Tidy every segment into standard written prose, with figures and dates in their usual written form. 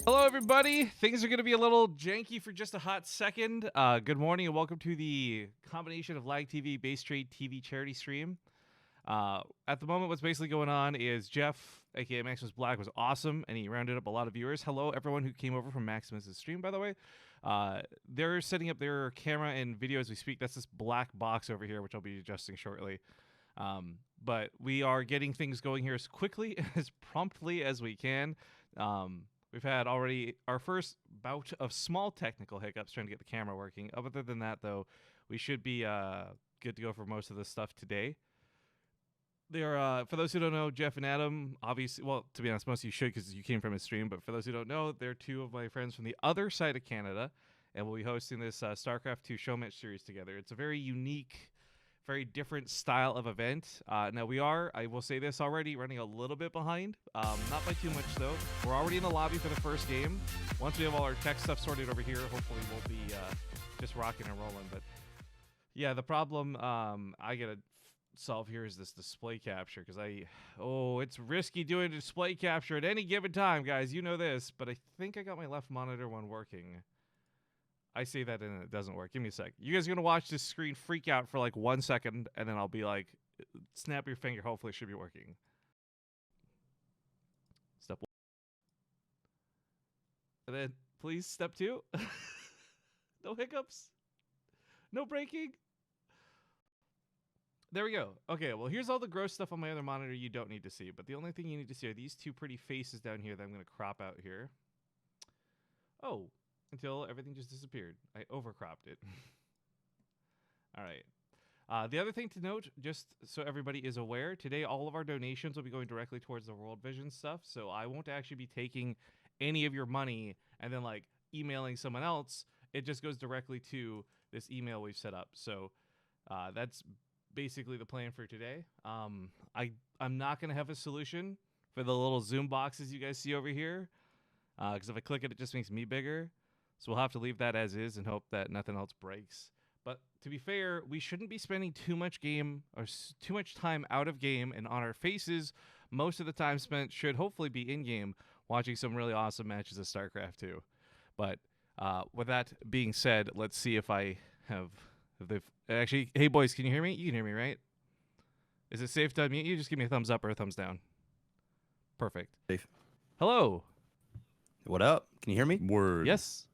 Hello, everybody. Things are going to be a little janky for just a hot second. Good morning and welcome to the combination of LAGTV Base Trade TV charity stream. At the moment, what's basically going on is Jeff, aka Maximus Black, was awesome and he rounded up a lot of viewers. Hello, everyone who came over from Maximus's stream, by the way. They're setting up their camera and video as we speak. That's this black box over here, which I'll be adjusting shortly. But we are getting things going here as quickly and as promptly as we can. We've had already our first bout of small technical hiccups trying to get the camera working. Other than that, though, we should be good to go for most of this stuff today. They're, for those who don't know, Jeff and Adam, obviously, well, to be honest, most of you should because you came from his stream, but for those who don't know, they're two of my friends from the other side of Canada, and we'll be hosting this StarCraft 2 show match series together. It's a very unique, very different style of event. Now we are, I will say this already, running a little bit behind. Not by too much though. We're already in the lobby for the first game. Once we have all our tech stuff sorted over here, hopefully we'll be just rocking and rolling. But yeah, the problem I gotta solve here is this display capture because it's risky doing display capture at any given time, guys. You know this, but I think I got my left monitor one working. I say that and it doesn't work. Give me a sec. You guys are going to watch this screen freak out for like 1 second, and then I'll be like, snap your finger. Hopefully it should be working. Step 1. And then, please, step 2. No hiccups. No breaking. There we go. Okay, well, here's all the gross stuff on my other monitor you don't need to see. But the only thing you need to see are these two pretty faces down here that I'm going to crop out here. Oh. Until everything just disappeared. I overcropped it. All right. The other thing to note, just so everybody is aware, today all of our donations will be going directly towards the World Vision stuff. So I won't actually be taking any of your money and then like emailing someone else. It just goes directly to this email we've set up. So that's basically the plan for today. I'm not going to have a solution for the little Zoom boxes you guys see over here. Because if I click it, it just makes me bigger. So we'll have to leave that as is and hope that nothing else breaks. But to be fair, we shouldn't be spending too much too much time out of game and on our faces. Most of the time spent should hopefully be in game watching some really awesome matches of StarCraft 2. But with that being said, let's see if they've actually. Hey boys, can you hear me? You can hear me, right? Is it safe to unmute you? Just give me a thumbs up or a thumbs down. Perfect. Safe. Hello. What up? Can you hear me? Word. Yes.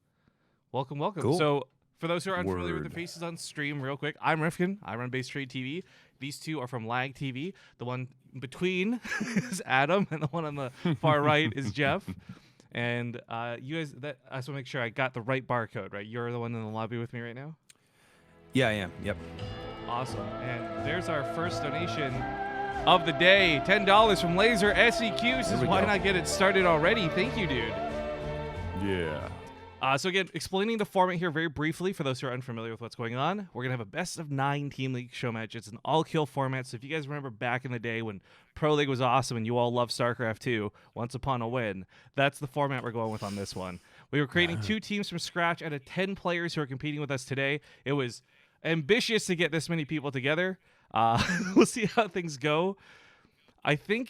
Welcome. Cool. So, for those who are unfamiliar with Word. the faces on stream, real quick, I'm Rifkin. I run Base Trade TV. These two are from LAGTV. The one between is Adam, and the one on the far right is Jeff. And you guys, I just want to make sure I got the right barcode, right? You're the one in the lobby with me right now? Yeah, I am. Yep. Awesome. And there's our first donation of the day. $10 from Laser SEQ. Says, why not get it started already? Thank you, dude. Yeah. So again, explaining the format here very briefly for those who are unfamiliar with what's going on. We're going to have a best of 9 Team League show match. It's an all-kill format. So if you guys remember back in the day when Pro League was awesome and you all loved StarCraft 2, once upon a win, that's the format we're going with on this one. We were creating 2 teams from scratch out of 10 players who are competing with us today. It was ambitious to get this many people together. We'll see how things go. I think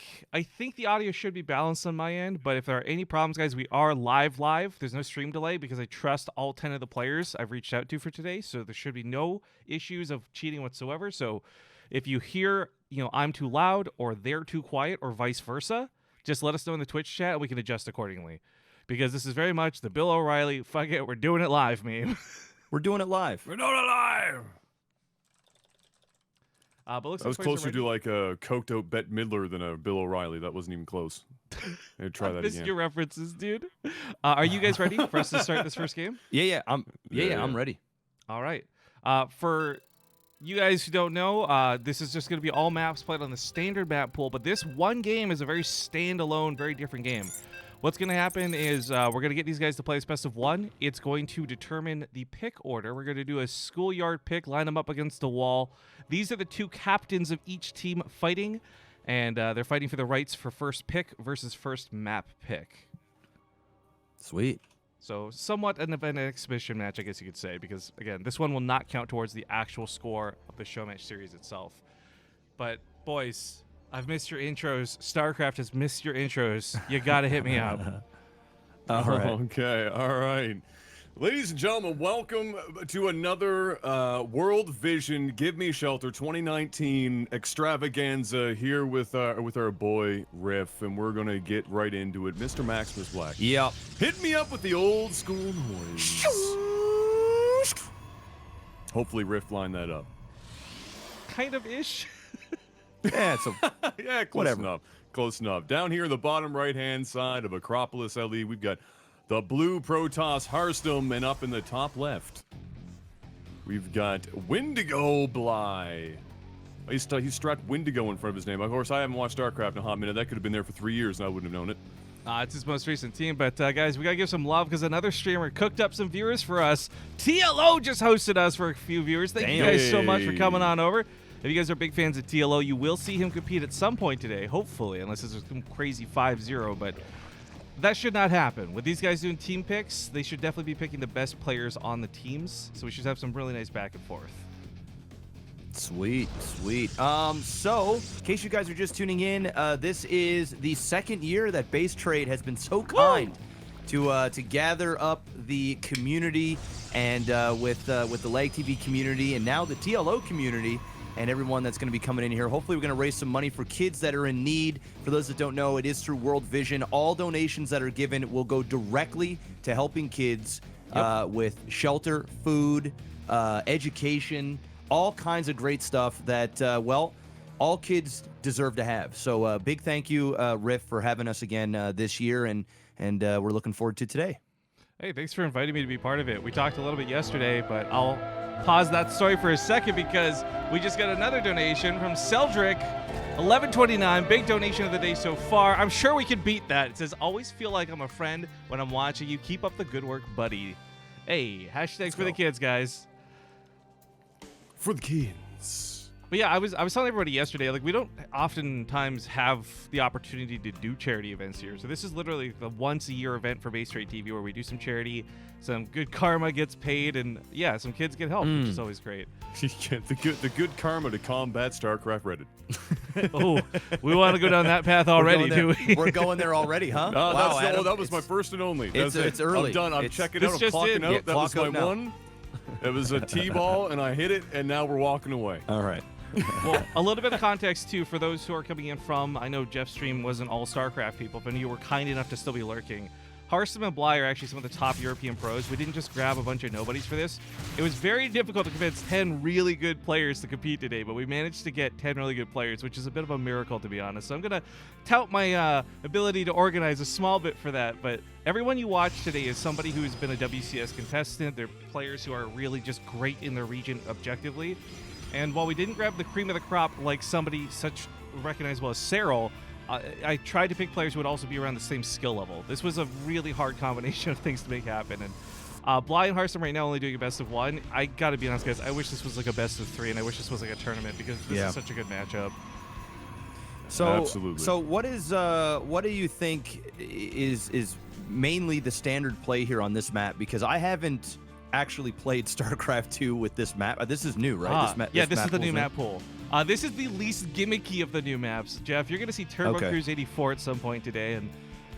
the audio should be balanced on my end, but if there are any problems, guys, we are live. There's no stream delay because I trust all 10 of the players I've reached out to for today, so there should be no issues of cheating whatsoever. So if you hear, I'm too loud or they're too quiet or vice versa, just let us know in the Twitch chat and we can adjust accordingly. Because this is very much the Bill O'Reilly, fuck it, we're doing it live meme. We're doing it live. We're not alive. But looks That was like players are closer to ready. like a coked out Bette Midler than a Bill O'Reilly. That wasn't even close. I'd try I that missed again. your references, dude. Are you guys ready for us to start this first game? Yeah. I'm Yeah. ready. All right. For you guys who don't know, this is just going to be all maps played on the standard map pool, but this one game is a very standalone, very different game. What's going to happen is we're going to get these guys to play this best of 1. It's going to determine the pick order. We're going to do a schoolyard pick, line them up against the wall. These are the 2 captains of each team fighting, and they're fighting for the rights for first pick versus first map pick. Sweet. So somewhat of an exhibition match, I guess you could say, because, again, this one will not count towards the actual score of the show match series itself. But, boys, I've missed your intros. StarCraft has missed your intros. You got to hit me up. All right. Okay, all right. Ladies and gentlemen, welcome to another World Vision Give Me Shelter 2019 extravaganza here with our boy Riff, and we're gonna get right into it. Mr. Maximus Black. Yep. Hit me up with the old school noise. Hopefully Riff lined that up. Kind of ish. Yeah, it's a, Yeah, close Whatever. enough. Close enough. Down here in the bottom right-hand side of Acropolis LE, we've got the blue Protoss Harstem, and up in the top left, we've got Wendigo Bly. He struck Wendigo in front of his name. Of course, I haven't watched StarCraft in a hot minute. That could have been there for 3 years, and I wouldn't have known it. It's his most recent team, but guys, we gotta give some love because another streamer cooked up some viewers for us. TLO just hosted us for a few viewers. Thank you guys so much for coming on over. If you guys are big fans of TLO, you will see him compete at some point today, hopefully, unless it's some crazy 5-0, but that should not happen. With these guys doing team picks, they should definitely be picking the best players on the teams, so we should have some really nice back and forth. Sweet, sweet. So, in case you guys are just tuning in, this is the second year that Base Trade has been so kind to gather up the community and with the LAGTV community and now the TLO community and everyone that's going to be coming in here. Hopefully, we're going to raise some money for kids that are in need. For those that don't know, it is through World Vision. All donations that are given will go directly to helping kids with shelter, food, education, all kinds of great stuff that, well, all kids deserve to have. So big thank you, Riff, for having us again this year, and we're looking forward to today. Hey, thanks for inviting me to be part of it. We talked a little bit yesterday, but I'll pause that story for a second because we just got another donation from Celdric, 1129, big donation of the day so far. I'm sure we can beat that. It says, always feel like I'm a friend when I'm watching you. Keep up the good work, buddy. Hey, hashtags for the kids, guys. For the kids. But yeah, I was telling everybody yesterday, like, we don't oftentimes have the opportunity to do charity events here. So this is literally the once-a-year event for Base Trade TV where we do some charity, some good karma gets paid, and yeah, some kids get help, which is always great. Yeah, the good karma to combat StarCraft Reddit. Oh, we want to go down that path already, do we? We're going there already, huh? Wow, Adam, that was my first and only. It's early. I'm done. I'm checking out. I'm just clocking in. out. Yeah, That was clock my out now. one. It was a T-ball, and I hit it, and now we're walking away. All right. Well, a little bit of context, too, for those who are coming in from, I know Jeff's stream wasn't all StarCraft people, but you were kind enough to still be lurking. Harstem and Bly are actually some of the top European pros. We didn't just grab a bunch of nobodies for this. It was very difficult to convince 10 really good players to compete today, but we managed to get 10 really good players, which is a bit of a miracle, to be honest. So I'm going to tout my ability to organize a small bit for that, but everyone you watch today is somebody who has been a WCS contestant. They're players who are really just great in their region objectively. And while we didn't grab the cream of the crop like somebody such recognizable as Cyril, I tried to pick players who would also be around the same skill level. This was a really hard combination of things to make happen. And Bly and Harstem right now only doing a best of one. I got to be honest, guys, I wish this was like a best of 3, and I wish this was like a tournament because this is such a good matchup. So, Absolutely. So what do you think is mainly the standard play here on this map? Because I haven't actually played StarCraft 2 with this map. This is new, right? This is the new map pool. This is the least gimmicky of the new maps. Jeff, you're going to see Turbo Cruise 84 at some point today, and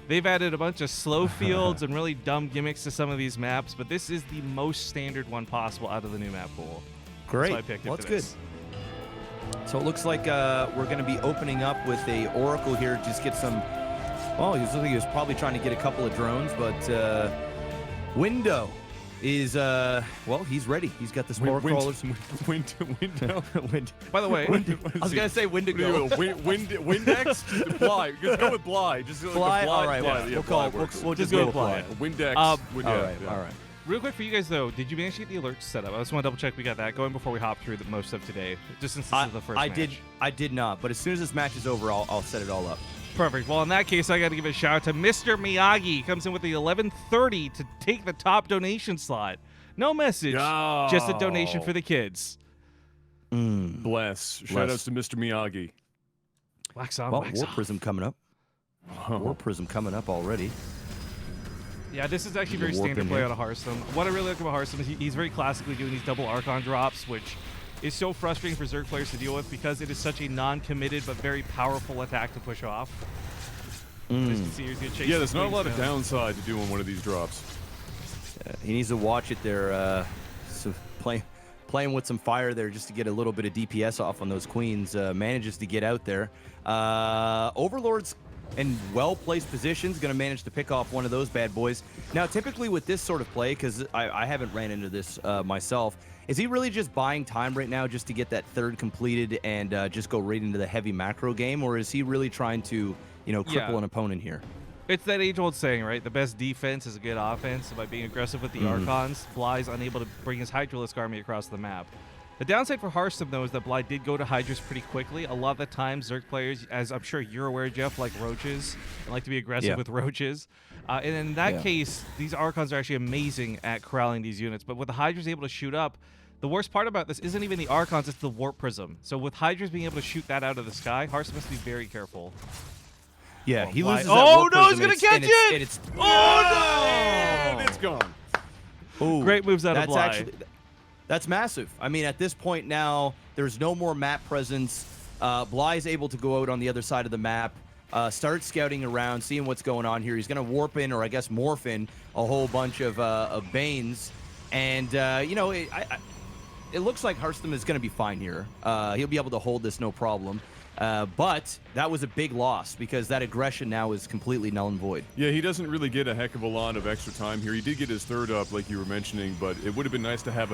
they've added a bunch of slow fields and really dumb gimmicks to some of these maps, but this is the most standard one possible out of the new map pool. Great. So I picked it That's for good. this. So it looks like we're going to be opening up with a Oracle here. Just get some. Well, he was probably trying to get a couple of drones, but Window is well, he's ready. He's got the spore crawlers. Window. By the way, I was gonna say Windigo. Windex? Bly. Just go with Bly. Just go Bly? with Bly. All right, Yeah, well, yeah, we'll Bly call- works. we'll just go with Bly. Windex. All right, all right. real quick for you guys, though, did you manage to get the alerts set up? I just want to double check we got that going before we hop through the most of today, just since this is the first match. I did not, but as soon as this match is over, I'll set it all up. Perfect. Well, in that case, I got to give a shout out to Mr. Miyagi. Comes in with the 11:30 to take the top donation slot. No message, just a donation for the kids. Bless. Shout-outs to Mr. Miyagi. Wax on, Well, wax War off. Prism coming up. War Prism coming up already. Yeah, this is actually The very warp standard in play here. out of Harstem. What I really like about Harstem is he's very classically doing these double Archon drops, which is so frustrating for Zerg players to deal with because it is such a non-committed but very powerful attack to push off. Just to see who's gonna chase Yeah, the there's not a queens lot of down. downside to doing one of these drops. He needs to watch it there. So playing with some fire there just to get a little bit of DPS off on those queens. Manages to get out there. Overlord's in well-placed positions, going to manage to pick off one of those bad boys. Now, typically with this sort of play, because I haven't ran into this myself, is he really just buying time right now just to get that third completed and just go right into the heavy macro game, or is he really trying to, cripple an opponent here? It's that age-old saying, right? The best defense is a good offense. So by being aggressive with the Archons, Bly's unable to bring his Hydralisk army across the map. The downside for Harstem, though, is that Bly did go to Hydras pretty quickly. A lot of the time, Zerg players, as I'm sure you're aware, Jeff, like roaches and like to be aggressive with roaches. And in that case, these Archons are actually amazing at corralling these units. But with the Hydras able to shoot up, the worst part about this isn't even the Archons, it's the Warp Prism. So with Hydras being able to shoot that out of the sky, Harstem must be very careful. Yeah, he loses that Oh, Warp no, he's Prism, going to catch it! And it's gone. Ooh, Great moves out of that's Bly. actually that's massive. I mean, at this point now, there's no more map presence. Bly's able to go out on the other side of the map, start scouting around, seeing what's going on here. He's going to warp in, or I guess morph in, a whole bunch of Banes. And, it looks like Harstem is going to be fine here. He'll be able to hold this no problem. But that was a big loss because that aggression now is completely null and void. Yeah, he doesn't really get a heck of a lot of extra time here. He did get his third up, like you were mentioning, but it would have been nice to have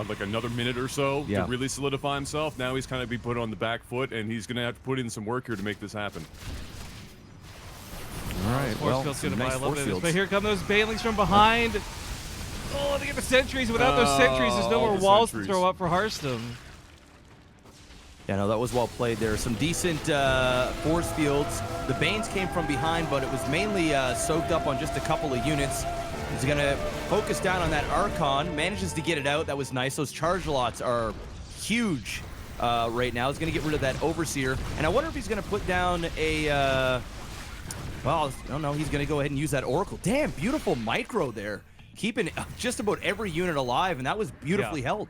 like another minute or so to really solidify himself. Now he's kind of be put on the back foot, and he's going to have to put in some work here to make this happen. All right, Force field's going to buy a little bit of this, but here come those Banelings from behind. Oh, they get the sentries. Without those sentries, there's no more walls to throw up for Harstem. Yeah, no, that was well played there. Some decent force fields. The Banes came from behind, but it was mainly soaked up on just a couple of units. He's going to focus down on that Archon. Manages to get it out. That was nice. Those charge lots are huge right now. He's going to get rid of that Overseer. And I wonder if he's going to put down a... well, I don't know. He's going to go ahead and use that Oracle. Damn, beautiful micro there. Keeping just about every unit alive, and that was beautifully held.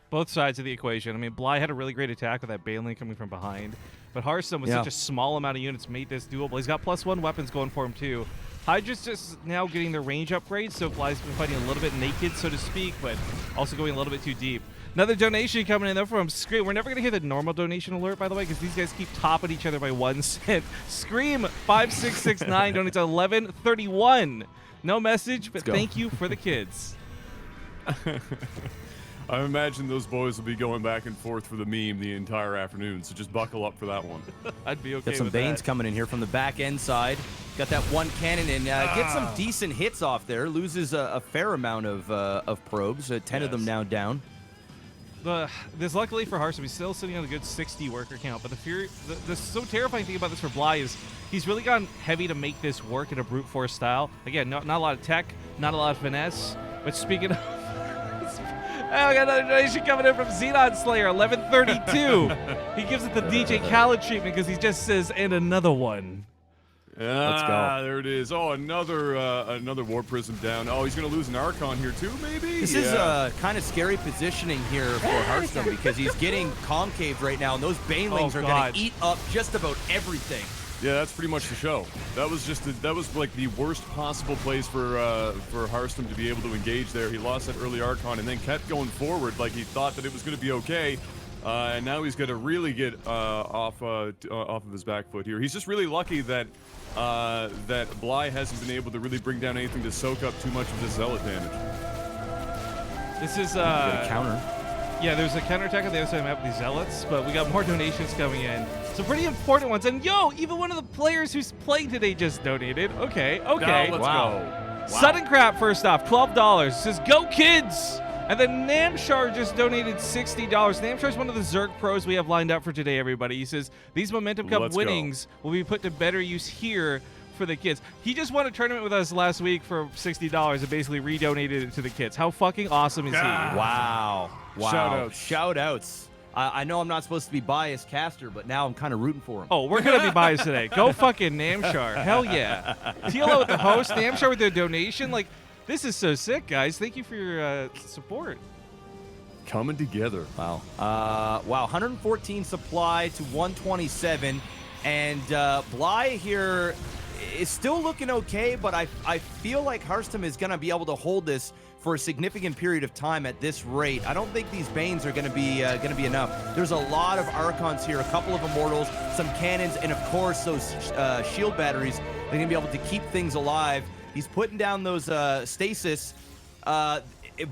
Both sides of the equation. I mean, Bly had a really great attack with that Baneling coming from behind, but Harstem with such a small amount of units made this doable. He's got +1 weapons going for him too. Hydra's just now getting their range upgrades, so Bly's been fighting a little bit naked, so to speak, but also going a little bit too deep. Another donation coming in there from Scream. We're never going to hear the normal donation alert, by the way, because these guys keep topping each other by 1 cent. Scream 5669 donates 1131. No message, but thank you for the kids. I imagine those boys will be going back and forth for the meme the entire afternoon, so just buckle up for that one. I'd be okay Got some with Banes that. coming in here from the back end side. Got that one cannon and gets some decent hits off there. Loses a fair amount of probes. 10 of them now down. This luckily for Harstem, he's still sitting on a good 60 worker count. But the so terrifying thing about this for Bly is he's really gone heavy to make this work in a brute force style. Again, not a lot of tech, not a lot of finesse. But speaking of, oh, we got another donation coming in from Xenon Slayer 1132. He gives it the DJ Khaled treatment because he just says, "And another one." Let's go. There it is. Oh, another Warp Prism down. Oh, he's going to lose an Archon here too, maybe? This is kind of scary positioning here for Harstem because he's getting concaved right now, and those Banelings are going to eat up just about everything. Yeah, that's pretty much the show. That was like the worst possible place for Harstem to be able to engage there. He lost that early Archon and then kept going forward like he thought that it was going to be okay. And now he's going to really get off of his back foot here. He's just really lucky that Bly hasn't been able to really bring down anything to soak up too much of this Zealot damage. This is Counter. Yeah, there's a counterattack on the other side of the map with these Zealots, but we got more donations coming in. Some pretty important ones. And yo, even one of the players who's playing today just donated. Okay. Now let's go. Wow. Sudden Crap, first off, $12. Says, go kids! And then Namshar just donated $60. Namshar's one of the Zerg pros we have lined up for today, everybody. He says, these Momentum Cup winnings will be put to better use here for the kids. He just won a tournament with us last week for $60 and basically redonated it to the kids. How fucking awesome is he? Wow. Shout-outs. Shout-outs. I know I'm not supposed to be biased caster, but now I'm kind of rooting for him. Oh, we're going to be biased today. Go fucking Namshar. Hell yeah. TLO with the host, Namshar with the donation. Like, this is so sick, guys. Thank you for your support. Coming together. Wow. Wow, 114 supply to 127. And Bly here, is still looking okay, but I feel like Harstem is going to be able to hold this for a significant period of time at this rate. I don't think these Banes are going to be enough. There's a lot of Archons here, a couple of Immortals, some cannons, and of course those shield batteries. They're going to be able to keep things alive. He's putting down those stasis.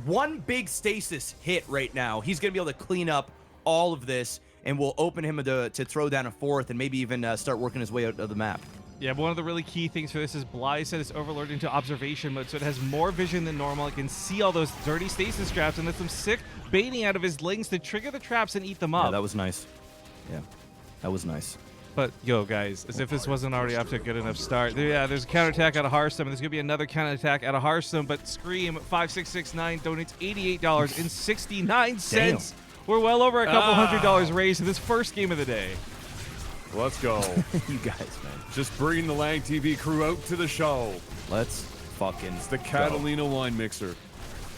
One big stasis hit right now. He's going to be able to clean up all of this, and will open him to throw down a fourth and maybe even start working his way out of the map. Yeah, but one of the really key things for this is Bly set his Overlord into observation mode, so it has more vision than normal. It can see all those dirty stasis traps, and that's some sick baiting out of his lings to trigger the traps and eat them up. Yeah, that was nice. Yeah, that was nice. But, yo, guys, as if this wasn't already off to a good enough start. Yeah, there's a counterattack out of Harstem, and there's going to be another counterattack out of Harstem, but Scream 5669 donates $88.69. Damn. We're well over a couple $100 raised in this first game of the day. Let's go. You guys, man. Just bringing the LAGTV crew out to the show. Let's fucking It's the Catalina wine mixer.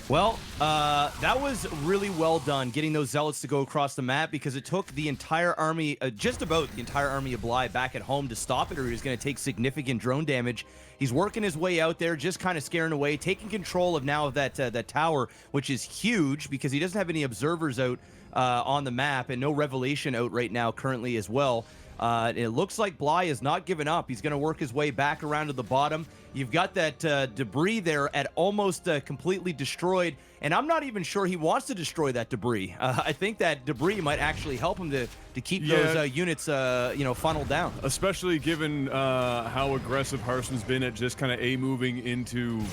Well, that was really well done, getting those Zealots to go across the map, because it took the entire army, just about the entire army of Bly back at home to stop it, or he was going to take significant drone damage. He's working his way out there, just kind of scaring away, taking control of now of that tower, which is huge because he doesn't have any observers out on the map, and no revelation out right now currently as well. It looks like Bly is not giving up. He's going to work his way back around to the bottom. You've got that debris there at almost completely destroyed, and I'm not even sure he wants to destroy that debris. I think that debris might actually help him to keep those units, funneled down. Especially given how aggressive Harstem's been at just kind of moving into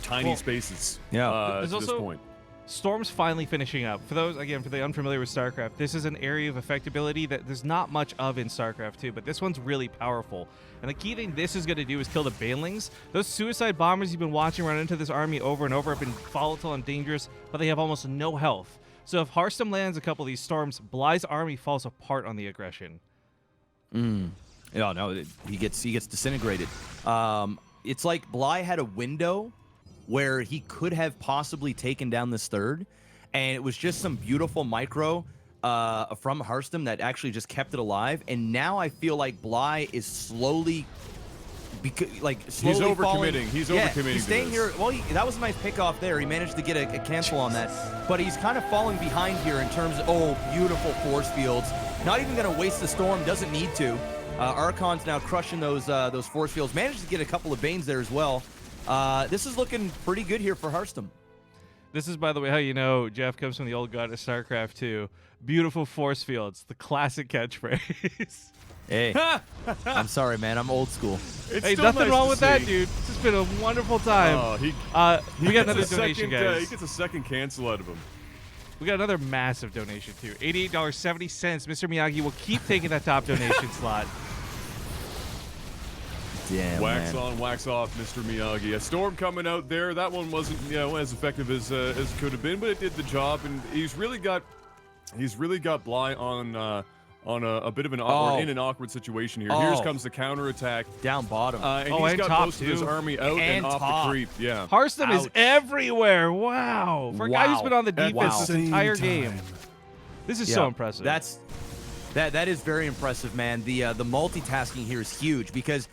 tiny spaces. Yeah. To this point. Storm's finally finishing up. For those, again, for the unfamiliar with StarCraft, this is an area of effectability that there's not much of in StarCraft 2, but this one's really powerful. And the key thing this is going to do is kill the Banelings. Those suicide bombers you've been watching run into this army over and over have been volatile and dangerous, but they have almost no health. So if Harstem lands a couple of these storms, Bly's army falls apart on the aggression. Yeah, no, he gets disintegrated. It's like Bly had a window where he could have possibly taken down this third, and it was just some beautiful micro from Harstem that actually just kept it alive. And now I feel like Bly is slowly He's overcommitting. He's overcommitting. He's staying here. Well, that was a nice pick off there. He managed to get a cancel on that, but he's kind of falling behind here in terms of beautiful force fields. Not even going to waste the storm. Doesn't need to. Archon's now crushing those force fields. Managed to get a couple of Banes there as well. This is looking pretty good here for Harstem. This is, by the way, how you know Jeff comes from the old god of StarCraft 2. Beautiful force fields, the classic catchphrase. Hey, I'm sorry, man. I'm old school. Hey, nothing wrong with that, dude. This has been a wonderful time. We got another donation, guys. He gets a second cancel out of him. We got another massive donation, too. $88.70. Mr. Miyagi will keep taking that top donation slot. Damn, wax man. on, wax off, Mr. Miyagi. A storm coming out there. That one wasn't, as effective as it could have been, but it did the job. And he's really got Bly on a bit of an in an awkward situation here. Here comes the counterattack Down bottom. and he's got top most of his too. army out and off top. the creep. Yeah. Harstem is everywhere. Wow. For a guy who's been on the At defense the this entire same game. time. This is so impressive. That is very impressive, man. The multitasking here is huge, because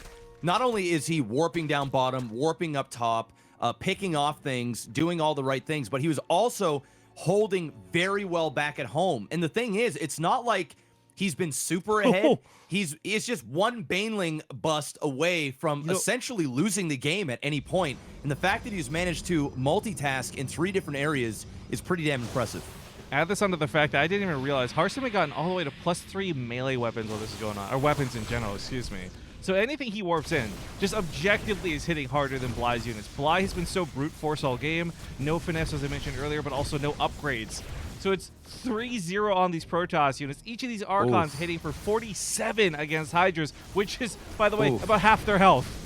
not only is he warping down bottom, warping up top, picking off things, doing all the right things, but he was also holding very well back at home. And the thing is, it's not like he's been super ahead. It's just one Baneling bust away from essentially losing the game at any point. And the fact that he's managed to multitask in 3 different areas is pretty damn impressive. Add this onto the fact that I didn't even realize Harstem had gotten all the way to +3 melee weapons while this is going on. Or weapons in general, excuse me. So anything he warps in, just objectively is hitting harder than Bly's units. Bly has been so brute force all game. No finesse, as I mentioned earlier, but also no upgrades. So it's 3-0 on these Protoss units. Each of these Archons hitting for 47 against Hydras, which is, by the way, about half their health.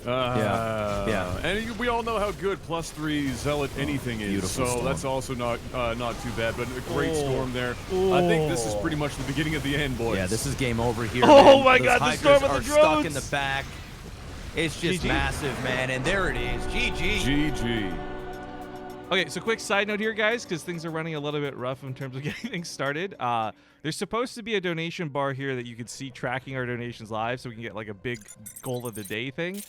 Yeah. And we all know how good +3 Zealot anything is. Beautiful storm. That's also not too bad, but a great storm there. I think this is pretty much the beginning of the end, boys. Yeah, this is game over here. Oh man. my Those God, the Hydras storm of the are stuck in drones. the back. It's just GG. massive, man. And there it is. GG. GG. Okay, so quick side note here, guys, because things are running a little bit rough in terms of getting things started. There's supposed to be a donation bar here that you can see tracking our donations live, so we can get like a big goal of the day thing.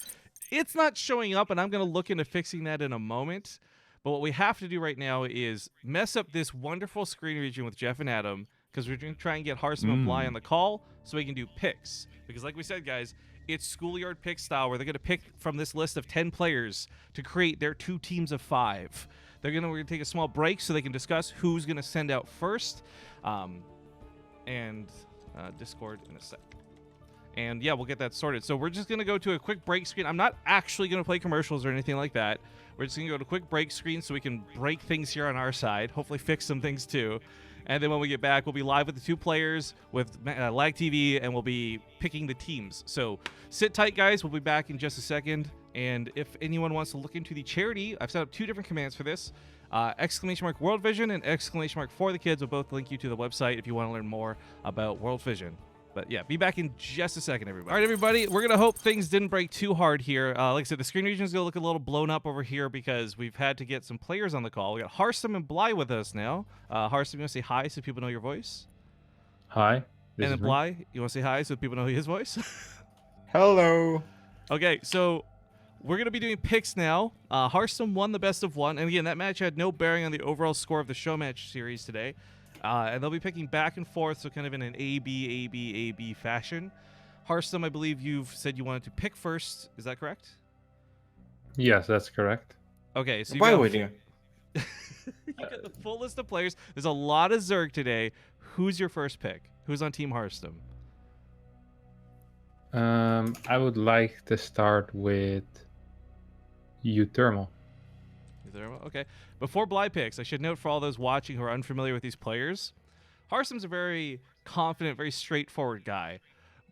It's not showing up, and I'm going to look into fixing that in a moment. But what we have to do right now is mess up this wonderful screen region with Jeff and Adam, because we're going to try and get Harstem and Bly on the call so we can do picks. Because like we said, guys, it's schoolyard pick style where they're going to pick from this list of 10 players to create their 2 teams of 5. We're gonna take a small break so they can discuss who's gonna send out first, and Discord in a sec. And yeah, we'll get that sorted. So we're just gonna go to a quick break screen. I'm not actually gonna play commercials or anything like that. We're just gonna go to a quick break screen so we can break things here on our side. Hopefully fix some things too. And then when we get back, we'll be live with the 2 players with LAGTV, and we'll be picking the teams. So sit tight, guys. We'll be back in just a second. And if anyone wants to look into the charity, I've set up 2 different commands for this. !World Vision and !For the Kids will both link you to the website if you want to learn more about World Vision. But yeah, be back in just a second, everybody. All right, everybody, we're going to hope things didn't break too hard here. Like I said, the screen region is going to look a little blown up over here because we've had to get some players on the call. We got Harstem and Bly with us now. Harstem, you want to say hi so people know your voice? Hi. And then Bly, you want to say hi so people know his voice? Hello. Okay, so we're going to be doing picks now. Harstem won the best of 1. And again, that match had no bearing on the overall score of the show match series today. And they'll be picking back and forth, so kind of in an A-B, A-B, A-B fashion. Harstem, I believe you've said you wanted to pick first. Is that correct? Yes, that's correct. Okay, so Why would you? you got the full list of players. There's a lot of Zerg today. Who's your first pick? Who's on Team Harstem? I would like to start with Uthermal. Okay. Before Bly picks, I should note for all those watching who are unfamiliar with these players, Harstem's a very confident, very straightforward guy.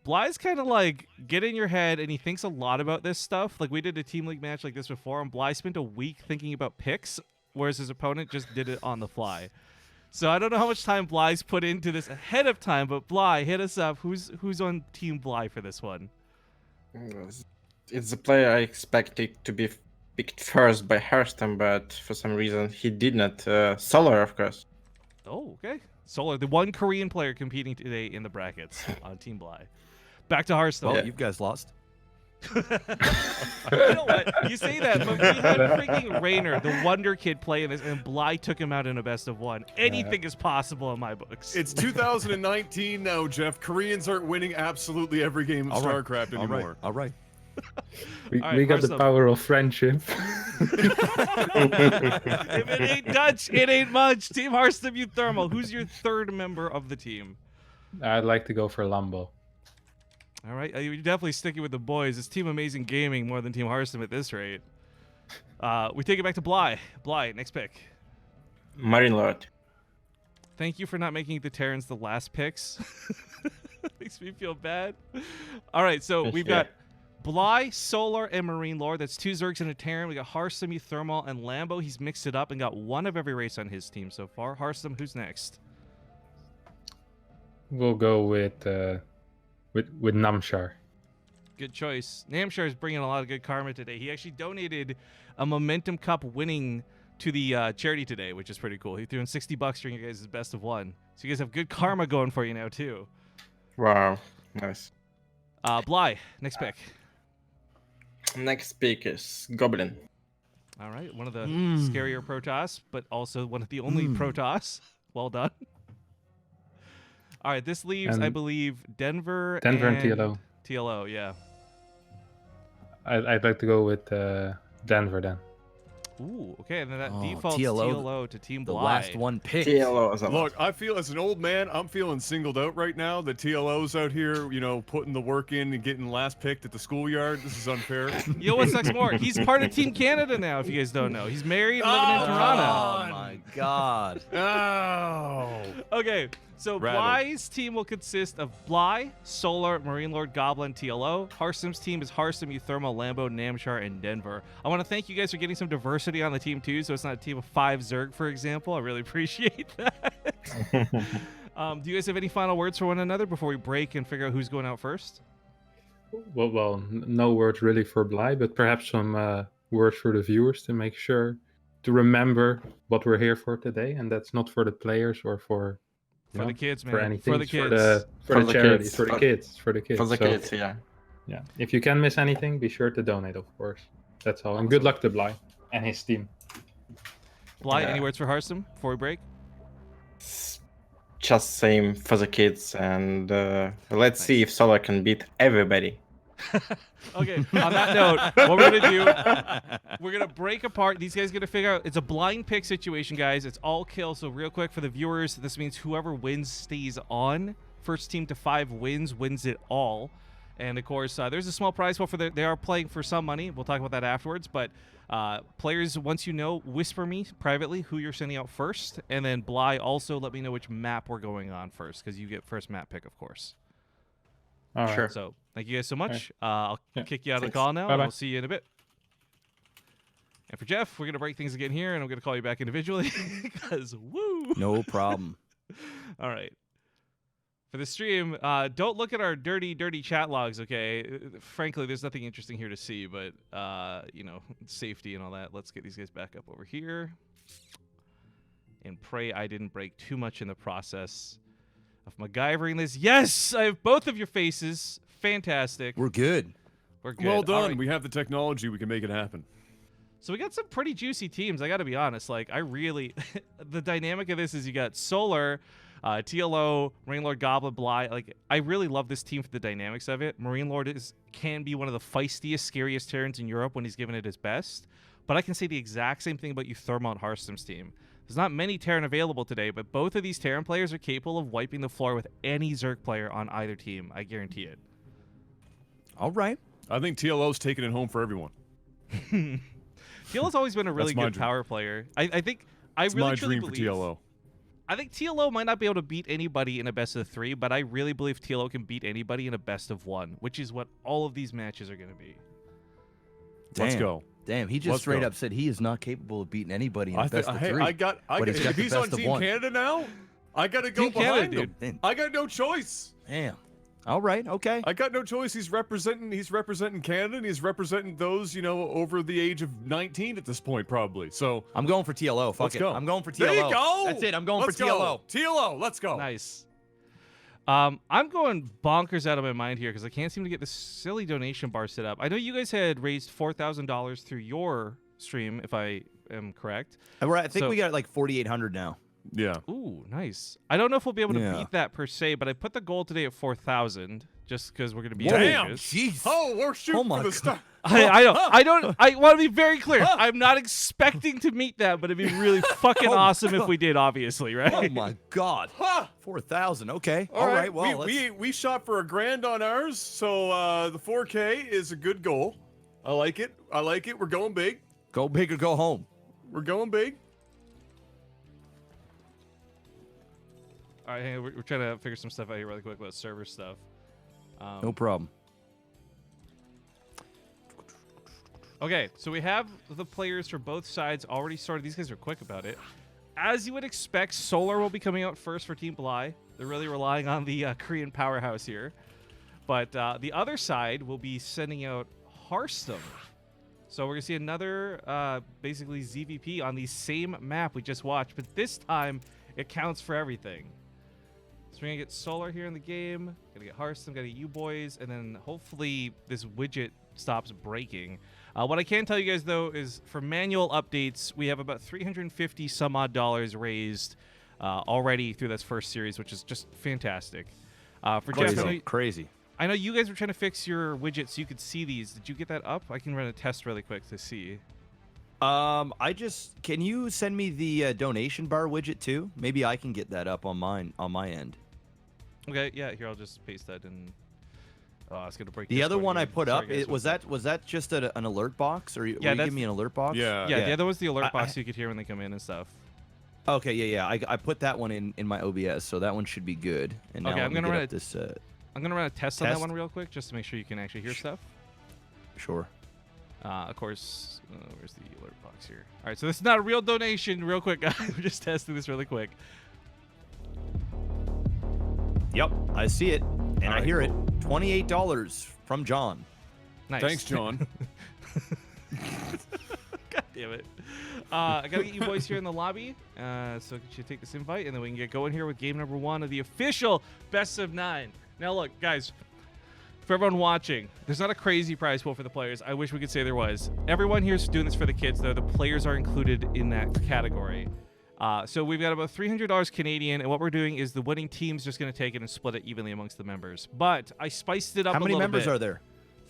Bly's kind of like get in your head, and he thinks a lot about this stuff. Like we did a team league match like this before, and Bly spent a week thinking about picks, whereas his opponent just did it on the fly. So I don't know how much time Bly's put into this ahead of time, but Bly, hit us up. Who's on Team Bly for this one? It's the player I expected to be picked first by Harstem, but for some reason he did not. Solar, of course. Oh, okay. Solar, the one Korean player competing today in the brackets on Team Bly. Back to Harstem. Well, you guys lost. You know what? You say that, but we had freaking Raynor, the Wonder Kid, playing this, and Bly took him out in a best of 1. Anything is possible in my books. It's 2019 now, Jeff. Koreans aren't winning absolutely every game of StarCraft anymore. All right. We right, got the Harstem. power of friendship. If it ain't Dutch, it ain't much. Team Harstem Uthermal. Who's your 3rd member of the team? I'd like to go for Lambo. All right, you're definitely sticking with the boys. It's Team Amazing Gaming more than Team Harstem at this rate. We take it back to Bly. Bly, next pick. Marine Lord. Thank you for not making the Terrans the last picks. Makes me feel bad. All right, so we've got Bly, Solar, and Marine Lord. That's 2 Zergs and a Terran. We got Harstem, Uthermal, and Lambo. He's mixed it up and got 1 of every race on his team so far. Harstem, who's next? We'll go with Namshar. Good choice. Namshar is bringing a lot of good karma today. He actually donated a Momentum Cup winning to the charity today, which is pretty cool. He threw in $60 during your guys' best of 1. So you guys have good karma going for you now, too. Wow, nice. Bly, next pick. Next pick is Goblin. All right, one of the scarier Protoss, but also one of the only Protoss. Well done. All right, this leaves, I believe, Denver and TLO. TLO, yeah. I'd like to go with Denver then. Ooh, okay, and then that Oh, defaults TLO, TLO to Team The Bly. last one picked. TLO as well. Look, I feel as an old man, I'm feeling singled out right now. The TLO's out here, putting the work in and getting last picked at the schoolyard. This is unfair. You know what sucks more? He's part of Team Canada now, if you guys don't know. He's married and living in Toronto. Oh my God. Oh. Okay, so Rattled. Bly's team will consist of Bly, Solar, Marine Lord, Goblin, TLO. Harstem's team is Harstem, Uthermal, Lambo, Namshar, and Denver. I want to thank you guys for getting some diversity on the team too, so it's not a team of 5 Zerg, for example. I really appreciate that. Do you guys have any final words for one another before we break and figure out who's going out first? Well, no words really for Bly, but perhaps some words for the viewers to make sure to remember what we're here for today, and that's not for the players or for For the kids, man. for anything. For the It's kids. for the charities, kids. for the kids, for the kids. For the So, kids, yeah. yeah, if you can miss anything, be sure to donate, of course. That's all. And good luck to Bly and his team. Bly, Yeah. any words for Harstem before we break? Just same for the kids, and let's see if Solar can beat everybody. Okay, on that note, what we're going to do, we're going to break apart. These guys going to figure out, it's a blind pick situation, guys. It's all kill. So real quick for the viewers, this means whoever wins stays on. First team to 5 wins it all. And of course, there's a small prize pool for they are playing for some money. We'll talk about that afterwards. But players, once you know, whisper me privately who you're sending out first. And then Bly, also let me know which map we're going on first, because you get first map pick, of course. All right. Sure. So thank you guys so much. I'll Yeah. kick you out of the Thanks. call now, and Bye-bye. we'll see you in a bit. And for Jeff, we're going to break things again here, and I'm going to call you back individually because woo! No problem. All right. For the stream, don't look at our dirty chat logs, okay? Frankly, there's nothing interesting here to see, but, you know, safety and all that. Let's get these guys back up over here. And pray I didn't break too much in the process of MacGyvering this. Yes! I have both of your faces. Fantastic. We're good. We're good. Well All done. right. We have the technology. We can make it happen. So we got some pretty juicy teams. I got to be honest. Like, I really... the dynamic of this is you got Solar... TLO, Marine Lord, Goblin, Bly. Like, I really love this team for the dynamics of it. Marine Lord can be one of the feistiest, scariest Terrans in Europe when he's given it his best. But I can say the exact same thing about you, Thermont Harstem's team. There's not many Terran available today, but both of these Terran players are capable of wiping the floor with any Zerg player on either team. I guarantee it. All right. I think TLO's taking it home for everyone. TLO's always been a really That's my good dream. power player. I think I It's really my truly dream for believe. TLO. I think TLO might not be able to beat anybody in a best of 3, but I really believe TLO can beat anybody in a best of 1, which is what all of these matches are going to be. Let's Damn. go. Damn, he just Let's straight go. up said he is not capable of beating anybody in a I, best of hey, 3. I got. but he's got If the he's on best of Team 1. Canada now, I got to go Team behind Canada, him. dude. I got no choice. Damn. All right. Okay. I got no choice. He's representing Canada, and he's representing those, you know, over the age of 19 at this point, probably. So I'm going for TLO. Fuck let's it. go. I'm going for TLO. There you go. That's it. I'm going Let's for TLO. go. TLO. Let's go. Nice. I'm going bonkers out of my mind here because I can't seem to get this silly donation bar set up. I know you guys had raised $4,000 through your stream, if I am correct. And I think So- we got like 4,800 now. Yeah. Ooh, nice. I don't know if we'll be able to Yeah. beat that per se, but I put the goal today at 4,000 just because we're going to be Damn. ambitious. Jeez. Oh, we're shooting my for the God. star. I want to be very clear. I'm not expecting to meet that, but it'd be really fucking Oh my awesome if God. we did, obviously, right? Oh my God. Ha! 4,000. Okay. All right. Well, let's... we shot for $1,000 on ours, so the 4K is a good goal. I like it. I like it. We're going big. go big or go home. We're going big. All right, hang on, we're trying to figure some stuff out here really quick about server stuff. No problem. Okay, so we have the players for both sides already started. These guys are quick about it. As you would expect, Solar will be coming out first for Team Bly. They're really relying on the Korean powerhouse here. But the other side will be sending out Harstem. So we're going to see another, basically, ZVP on the same map we just watched. But this time, it counts for everything. So we're going to get Solar here in the game. Going to get Harstem, going to get you boys. And then hopefully this widget stops breaking. What I can tell you guys, though, is for manual updates, we have about 350 some odd dollars raised already through this first series, which is just fantastic. For Jeff, Crazy. I know you guys were trying to fix your widget so you could see these. Did you get that up? I can run a test really quick to see. Can you send me the donation bar widget too? Maybe I can get that up on my end. Okay, yeah, here, I'll just paste that in. Oh, it's gonna break. The this other one I again. put Sorry, up, guys, was that just an alert box, or were you that's- giving me an alert box? Yeah. Yeah, the other was the alert I- box so you could hear when they come in and stuff. Okay, yeah. I put that one in my OBS, so that one should be good. And now Okay, let I'm me gonna get run up this. I'm gonna run a test on that Test? one real quick just to make sure you can actually hear stuff. Sure. Of course, where's the alert box here? All right, so this is not a real donation. Real quick, guys. We're just testing this really quick. Yep, I see it, and I Alright, hear cool. it. $28 from John. Nice. Thanks, John. God damn damn it. I gotta get you boys here in the lobby. So could you take this invite, and then we can get going here with game number 1 of the official best of 9. Now, look, guys. For everyone watching, there's not a crazy prize pool for the players. I wish we could say there was. Everyone here's doing this for the kids, though. The players are included in that category. So we've got about $300 Canadian, and what we're doing is the winning team's just going to take it and split it evenly amongst the members. But I spiced it up a little bit. How many members are there?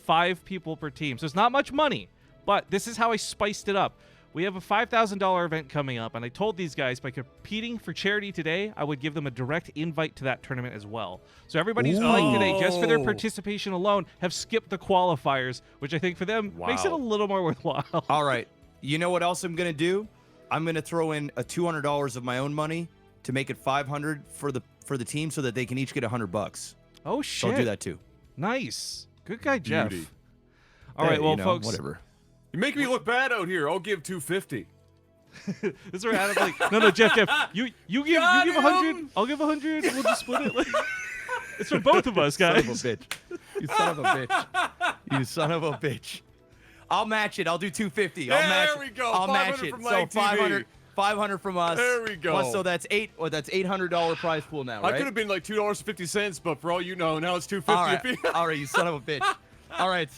5 people per team. So it's not much money, but this is how I spiced it up. We have a $5,000 event coming up, and I told these guys by competing for charity today, I would give them a direct invite to that tournament as well. So everybody who's playing today, just for their participation alone, have skipped the qualifiers, which I think for them makes it a little more worthwhile. All right. You know what else I'm going to do? I'm going to throw in a $200 of my own money to make it $500 for the team so that they can each get $100. Oh, shit. So I'll do that too. Nice. Good guy, Jeff. Beauty. All right, well, you know, folks. Whatever. You make me look bad out here. I'll give 250. This is where Adam's like, no, Jeff, you give 100, I'll give 100, we'll just split it. It's for both of us, guys. Son of a bitch. You son of a bitch. You son of a bitch. I'll match it. I'll do 250. I'll match There we go. I'll match it. From So LAGTV. 500 from us. There we go. Well, so that's $800 prize pool now, right? I could have been like $2.50, but for all you know, now it's $2.50. All right, you son of a bitch. All right,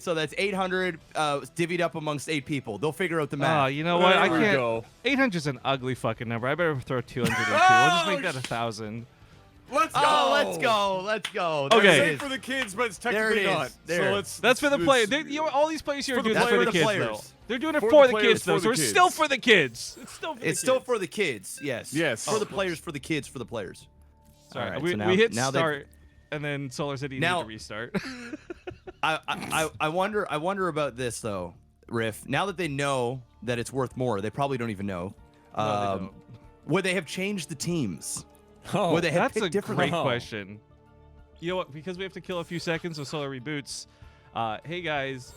so that's 800 divvied up amongst 8 people. They'll figure out the math. Oh, you know what? There I we can't. go. 800's an ugly fucking number. I better throw 200 in too. We'll just make that 1,000. Let's go. Oh, let's go. Let's go. There Okay. it Same is. for the kids, but it's There it technically is. not. There. So let's. That's for the let's- players. You know, all these players here are doing That's this for for the the kids, players. though. They're doing it For for the the players, kids, though. for So the we're kids. still for the kids. It's still for the kids. It's still for the kids. Yes. Yes. For the players, for the kids, for the players. Sorry, All right, we, so we hit now they- start, and then Solar said he needed Now- to restart. I wonder about this though, Riff. Now that they know that it's worth more, they probably don't even know. No, they don't. Would they have changed the teams? Oh, Would they have That's a picked differently? great Oh. question. You know what? Because we have to kill a few seconds so Solar reboots. Hey guys,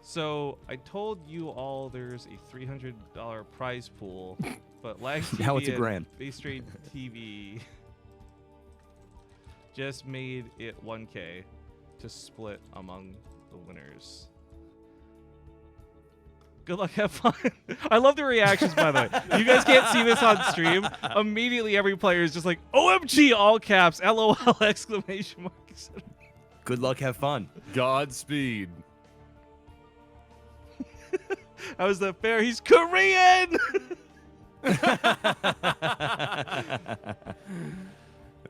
so I told you all there's a $300 prize pool, but LAGTV Now it's and $1,000. Base Trade TV just made it 1K to split among the winners. Good luck, have fun. I love the reactions, by the way. You guys can't see this on stream. Immediately, every player is just like, OMG, all caps, LOL, exclamation mark. Good luck, have fun. Godspeed. How is that fair? He's Korean!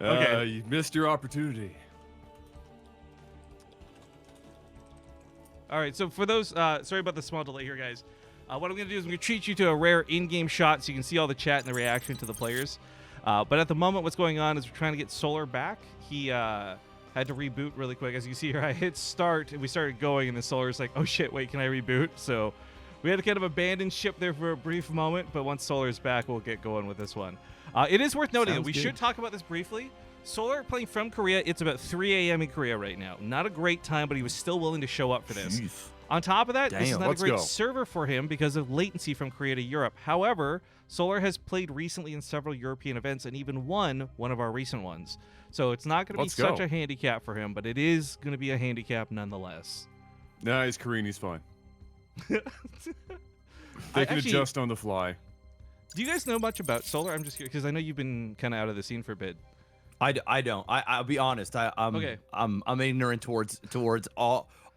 Okay. You missed your opportunity. All right, so for those, sorry about the small delay here, guys. What I'm going to do is I'm going to treat you to a rare in-game shot so you can see all the chat and the reaction to the players. But at the moment, what's going on is we're trying to get Solar back. He had to reboot really quick. As you can see here, I hit start, and we started going, and then Solar's like, oh shit, wait, can I reboot? So we had to kind of abandon ship there for a brief moment, but once Solar's back, we'll get going with this one. It is worth noting that Sounds we good. should talk about this briefly. Solar playing from Korea. It's about 3 a.m. in Korea right now. Not a great time, but he was still willing to show up for this. Jeez. On top of that, this is Damn, not a let's great go. server for him because of latency from Korea to Europe. However, Solar has played recently in several European events and even won one of our recent ones. So it's not going to be Let's such go. a handicap for him, but it is going to be a handicap nonetheless. Nah, he's Korean. He's fine. They I can actually- adjust on the fly. Do you guys know much about Solar? I'm just curious because I know you've been kind of out of the scene for a bit. I don't. I'll be honest. I'm Okay. I'm ignorant towards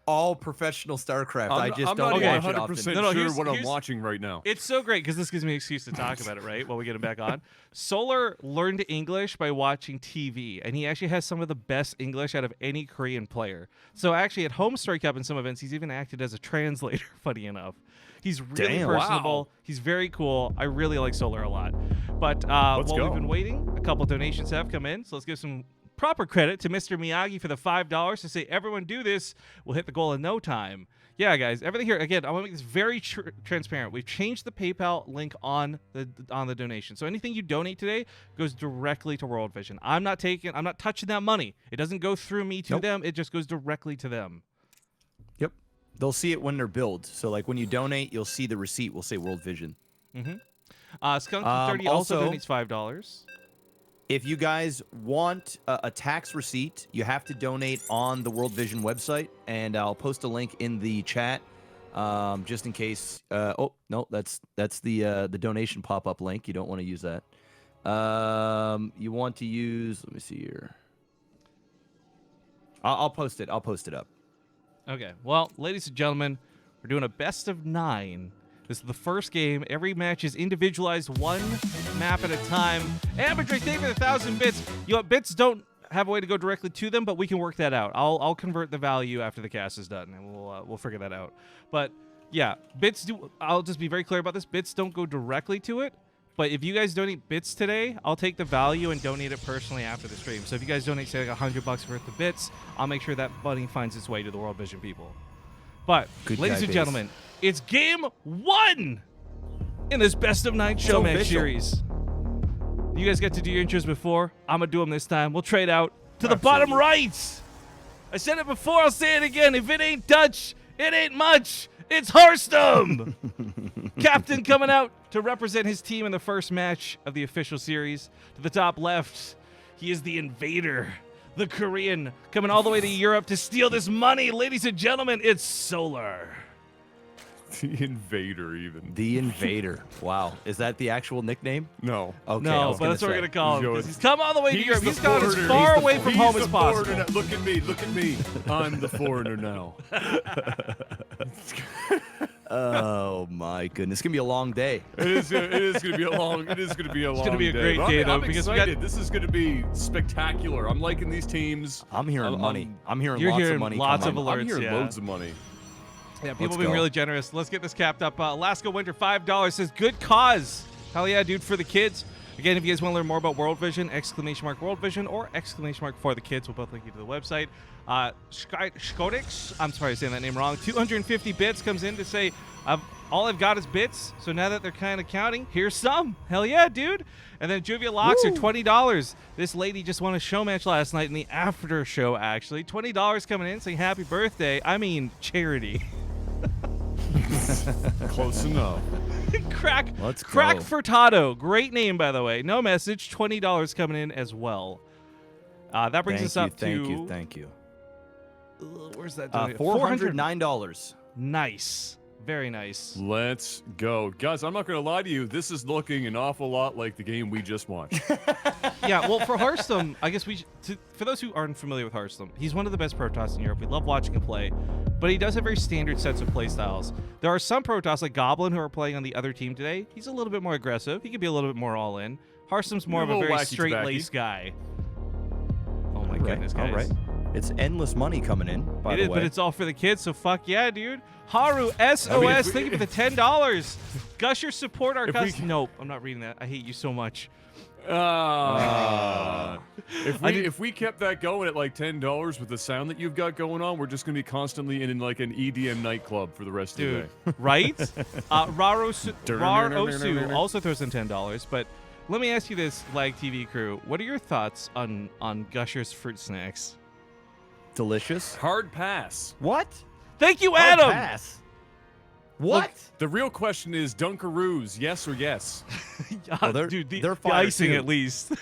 all professional StarCraft. I just I'm don't not Okay. watch it 100% often. No, sure here's- what I'm here's- watching right now. It's so great because this gives me an excuse to talk about it, right? While we get him back on. Solar learned English by watching TV, and he actually has some of the best English out of any Korean player. So actually, at Home Story Cup in some events, he's even acted as a translator, funny enough. He's really Damn, personable. wow. He's very cool. I really like Solar a lot. But while Let's we've go. been waiting, a couple donations have come in. So let's give some proper credit to Mr. Miyagi for the $5 to say, everyone do this. We'll hit the goal in no time. Yeah, guys, everything here, again, I want to make this very transparent. We've changed the PayPal link on the donation. So anything you donate today goes directly to World Vision. I'm not touching that money. It doesn't go through me to Nope. them. It just goes directly to them. Yep. They'll see it when they're billed. So like when you donate, you'll see the receipt will say World Vision. Skunk30 also also- donates $5. If you guys want a tax receipt, you have to donate on the World Vision website, and I'll post a link in the chat. just in case. Oh no, that's the donation pop-up link. You don't want to use that. You want to use. Let me see here. I'll post it. I'll post it up. Okay. Well, ladies and gentlemen, we're doing a best of 9. This is the first game. Every match is individualized, one map at a time. Amateur, thank you for the 1,000 bits. You know, bits don't have a way to go directly to them, but we can work that out. I'll convert the value after the cast is done, and we'll figure that out. But yeah, bits do. I'll just be very clear about this. Bits don't go directly to it. But if you guys donate bits today, I'll take the value and donate it personally after the stream. So if you guys donate, say, like $100 worth of bits, I'll make sure that money finds its way to the World Vision people. But, ladies and gentlemen, it's game 1 in this best of 9 show match series. You guys get to do your intros before. I'm going to do them this time. We'll trade out to the bottom right. I said it before. I'll say it again. If it ain't Dutch, it ain't much. It's Harstem. Captain coming out to represent his team in the first match of the official series. To the top left, he is the invader, the Korean, coming all the way to Europe to steal this money. Ladies and gentlemen, it's Solar. The Invader, even. The Invader. Wow. Is that the actual nickname? No. Okay. No, but that's what we're going to call him. 'Cause He's he's come all the way to Europe. the He's gone as foreigner. far He's away the- from he's home the as possible. foreigner. Look at me. Look at me. I'm the foreigner now. Oh my goodness. It's gonna be a long day. It is going to be a long. It's going to be a long. gonna be a day. great But day, though, I'm because we excited. got- This is going to be spectacular. I'm liking these teams. I'm hearing money. I'm hearing You're lots hearing of money. lots coming. of alerts. I'm hearing yeah. loads of money. Yeah, people Let's being go. really generous. Let's get this capped up. Alaska Winter, $5 says, good cause. Hell yeah, dude, for the kids. Again, if you guys want to learn more about World Vision, !! World Vision or ! for the kids, we'll both link you to the website. Skodix, I'm sorry, saying that name wrong. 250 bits comes in to say, all I've got is bits, so now that they're kind of counting, here's some. Hell yeah, dude. And then Juvia Locks are $20. This lady just won a show match last night in the after show, actually. $20 coming in saying happy birthday. I mean, charity. Close enough. Let's Crack go. Furtado. Great name, by the way. No message. $20 coming in as well. That brings us up to... Thank you. Where's that? $409. Nice. Very nice. Let's go. Guys, I'm not going to lie to you. This is looking an awful lot like the game we just watched. Yeah, well, for Harstem, I guess for those who aren't familiar with Harstem, he's one of the best Protoss in Europe. We love watching him play, but he does have very standard sets of play styles. There are some Protoss, like Goblin, who are playing on the other team today. He's a little bit more aggressive. He can be a little bit more all-in. Harstem's more of a very straight-laced guy. Oh, my goodness, guys. All right. It's endless money coming in, by the way. But it's all for the kids, so fuck yeah, dude. Haru SOS, thank you for the $10. Gusher, support our customers. Nope, I'm not reading that. I hate you so much. If we kept that going at like $10 with the sound that you've got going on, we're just gonna be constantly in like an EDM nightclub for the rest of the day. Right? Rarosu also throws in $10, but let me ask you this, LAGTV crew. What are your thoughts on Gusher's fruit snacks? Delicious. Hard pass. What? Thank you, Hard Adam! pass. What? Look, the real question is Dunkaroos, yes or yes? they're the fire icing too. at least.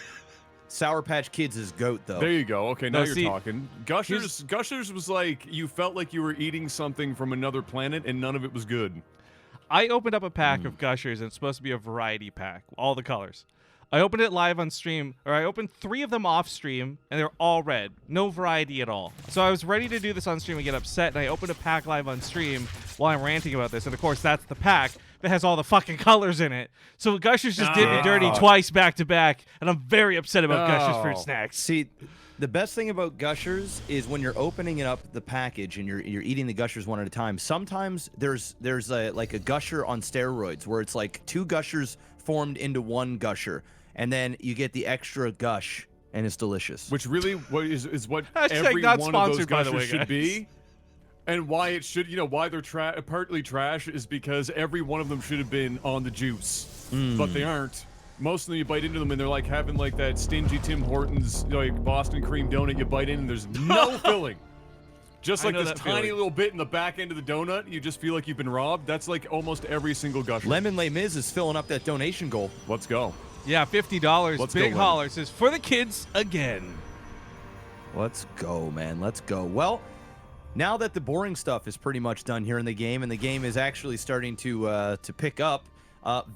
Sour Patch Kids is goat, though. There you go. Okay, now No, you're see, talking. Gushers was like you felt like you were eating something from another planet and none of it was good. I opened up a pack of Gushers, and it's supposed to be a variety pack, all the colors. I opened it live on stream, or I opened 3 of them off stream, and they're all red. No variety at all. So I was ready to do this on stream and get upset, and I opened a pack live on stream while I'm ranting about this. And, of course, that's the pack that has all the fucking colors in it. So Gushers just did me dirty twice back to back, and I'm very upset about Gushers fruit snacks. See, the best thing about Gushers is when you're opening up the package and you're eating the Gushers one at a time. Sometimes there's like a Gusher on steroids where it's like 2 Gushers formed into 1 Gusher. And then you get the extra gush, and it's delicious. Which really is what Hashtag every not one of those sponsored, by the way, gushers should guys. be. And why it should, why they're partly trash is because every one of them should have been on the juice. But they aren't. Most of them, you bite into them, and they're like having like that stingy Tim Hortons, like Boston cream donut. You bite in, and there's no filling. Just I like know this that tiny feeling. little bit in the back end of the donut, you just feel like you've been robbed. That's like almost every single gusher. Lemon Les Mis is filling up that donation goal. Let's go. Yeah, $50. Let's Big go, holler says, for the kids again. Let's go, man. Let's go. Well, now that the boring stuff is pretty much done here in the game, and the game is actually starting to pick up,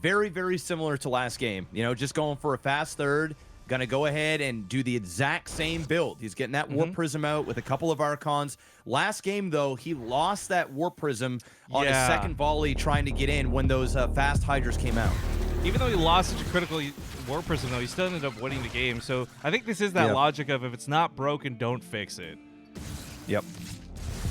very, very similar to last game. You know, just going for a fast third, gonna go ahead and do the exact same build. He's getting that Warp Prism out with a couple of Archons. Last game, though, he lost that Warp Prism on his second volley trying to get in when those fast Hydras came out. Even though he lost such a critical Warp Prism, though, he still ended up winning the game. So I think this is that logic of if it's not broken, don't fix it. Yep.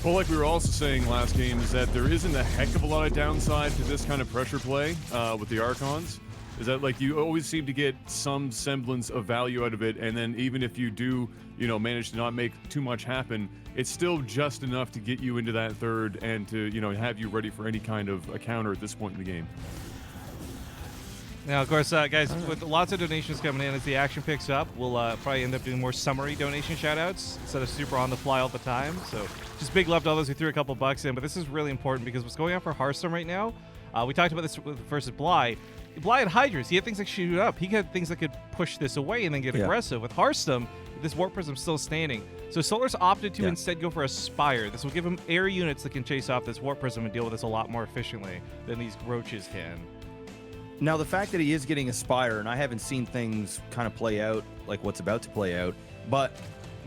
Well, like we were also saying last game, is that there isn't a heck of a lot of downside to this kind of pressure play with the Archons. Is that like you always seem to get some semblance of value out of it, and then even if you do, you know, manage to not make too much happen, it's still just enough to get you into that third and to, you know, have you ready for any kind of a counter at this point in the game. Now, of course, guys, with lots of donations coming in, as the action picks up, we'll probably end up doing more summary donation shoutouts instead of super on the fly all the time. So just big love to all those who threw a couple bucks in. But this is really important because what's going on for Harstem right now, we talked about this versus Bly. Bly had Hydras. He had things that shoot up. He had things that could push this away and then get aggressive. With Harstem, this Warp Prism's still standing. So Solar's opted to instead go for a Spire. This will give him air units that can chase off this Warp Prism and deal with this a lot more efficiently than these Roaches can. Now, the fact that he is getting a Spire, and I haven't seen things kind of play out like what's about to play out, but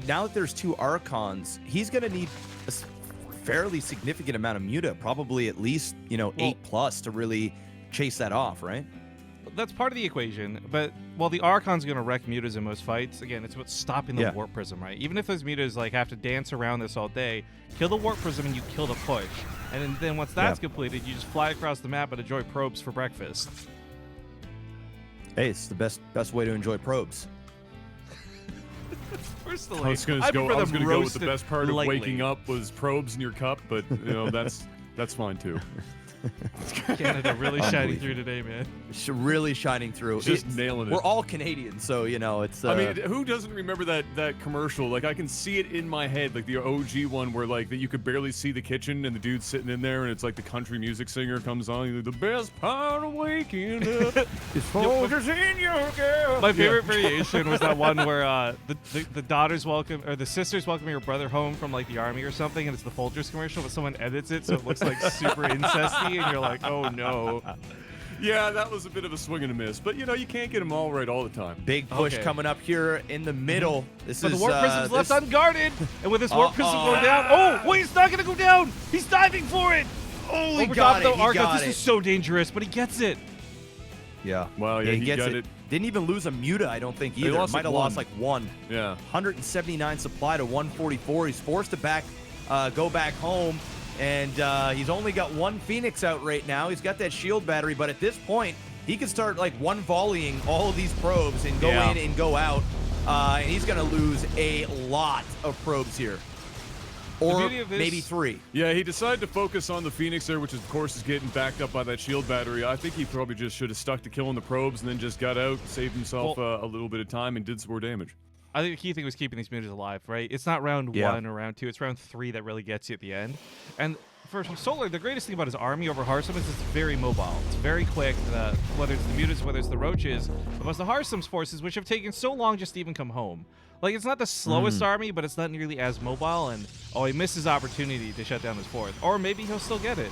now that there's two Archons, he's going to need a fairly significant amount of Muta, probably at least, you know, 8+ to really chase that off, right? That's part of the equation, but while the Archon's going to wreck Mutas in most fights, again, it's about stopping the Warp Prism, right? Even if those Mutas like have to dance around this all day, kill the Warp Prism and you kill the push. And then once that's completed, you just fly across the map and enjoy probes for breakfast. Hey, it's the best way to enjoy probes. Personally, I was going to go with the best part of waking up was probes in your cup, but you know that's fine too. Canada really shining through today, man. Really shining through. Just nailing it. We're all Canadians, so you know it's. I mean, who doesn't remember that commercial? Like I can see it in my head, like the OG one where like that you could barely see the kitchen and the dude's sitting in there, and it's like the country music singer comes on. Like, the best part of waking up is soldiers in your girl. My favorite variation was that one where the daughters welcome or the sisters welcome your brother home from like the army or something, and it's the Folgers commercial, but someone edits it so it looks like super incesty. And you're like, oh no. Yeah, that was a bit of a swing and a miss, but you know you can't get them all right all the time. Big push coming up here in the middle. This but is the Warp Prism's left unguarded, and with this Warp Prism going down, oh wait, it's not gonna go down. He's diving for it. Oh, he got it. He got this is so dangerous, but he gets it. Yeah. Well, yeah, he gets got it. Didn't even lose a Muta, I don't think either. Might have lost like one. Yeah. 179 supply to 144. He's forced to go back home. And he's only got one Phoenix out right now. He's got that shield battery, but at this point, he can start like one volleying all of these probes and go in and go out. And he's going to lose a lot of probes here. Or maybe 3. Yeah, he decided to focus on the Phoenix there, which of course is getting backed up by that shield battery. I think he probably just should have stuck to killing the probes and then just got out, saved himself a little bit of time, and did some more damage. I think the key thing was keeping these Mutas alive, right? It's not round 1 or round 2. It's round 3 that really gets you at the end. And for Solar, the greatest thing about his army over Harstem is it's very mobile. It's very quick, whether it's the Mutas, whether it's the Roaches. But it's the Harstem's forces, which have taken so long just to even come home. Like, it's not the slowest army, but it's not nearly as mobile. And, he missed his opportunity to shut down his 4th. Or maybe he'll still get it.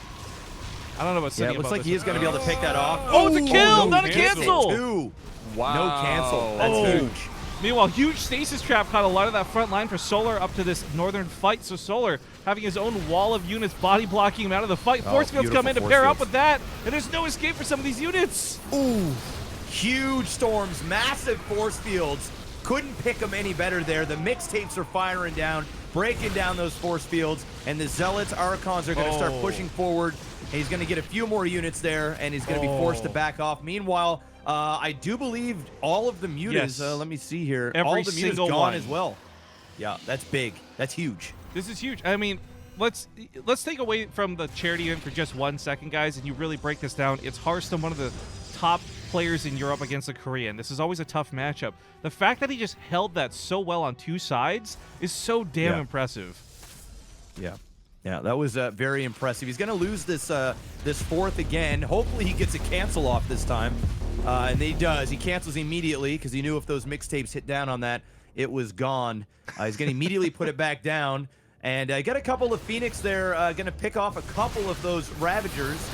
I don't know what's it looks like he is going to be able to pick that off. Oh, it's a kill, not a cancel! 2. Wow. No cancel. That's huge. Meanwhile, huge stasis trap caught a lot of that front line for Solar up to this northern fight. So Solar having his own wall of units body blocking him out of the fight. Force fields come in to pair up with that, and there's no escape for some of these units. Ooh, huge storms, massive force fields. Couldn't pick them any better there. The mixtapes are firing down, breaking down those force fields, and the Zealots, Archons are going to start pushing forward. And he's going to get a few more units there, and he's going to be forced to back off. Meanwhile, I do believe all of the Mutas, let me see here, all the Mutas gone as well. Yeah, that's big. That's huge. This is huge. I mean, let's take away from the charity event for just 1 second, guys, and you really break this down. It's Harstem, one of the top players in Europe against a Korean. This is always a tough matchup. The fact that he just held that so well on 2 sides is so damn impressive. Yeah. Yeah, that was very impressive. He's going to lose this 4th again. Hopefully he gets a cancel off this time. And he does. He cancels immediately because he knew if those mixtapes hit down on that, it was gone. He's going to immediately put it back down. And I got a couple of Phoenix there, going to pick off a couple of those Ravagers.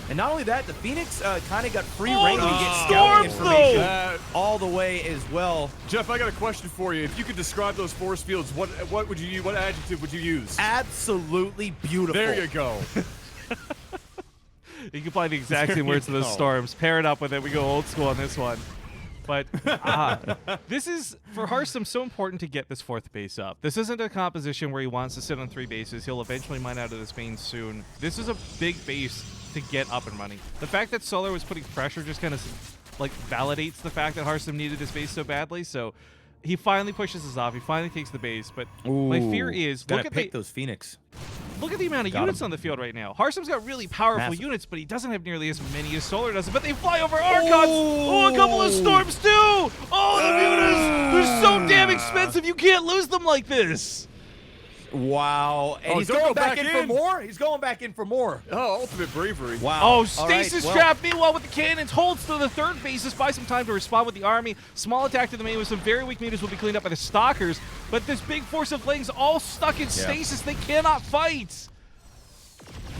And not only that, the Phoenix kind of got free reign to get scouting information all the way as well. Jeff, I got a question for you. If you could describe those force fields, what would you use? What adjective would you use? Absolutely beautiful. There you go. You can apply the exact same words to those storms. Pair it up with it. We go old school on this one. But this is, for Harstem, so important to get this 4th base up. This isn't a composition where he wants to sit on 3 bases. He'll eventually mine out of this main soon. This is a big base to get up and running. The fact that Solar was putting pressure just kind of like validates the fact that Harstem needed this base so badly. So he finally pushes us off. He finally takes the base. But my fear is, look at those Phoenix. Look at the amount of units on the field right now. Harstem's got really powerful units, but he doesn't have nearly as many as Solar does. But they fly over Archons. Oh, a couple of storms too. Oh, the Mutas. They're so damn expensive. You can't lose them like this. Wow. And he's going back in for more? He's going back in for more. Oh, ultimate bravery. Wow. Oh, stasis trap. Meanwhile, with the cannons, holds to the 3rd bases, buys some time to respond with the army. Small attack to the main with some very weak meters will be cleaned up by the Stalkers. But this big force of Lings all stuck in stasis. They cannot fight.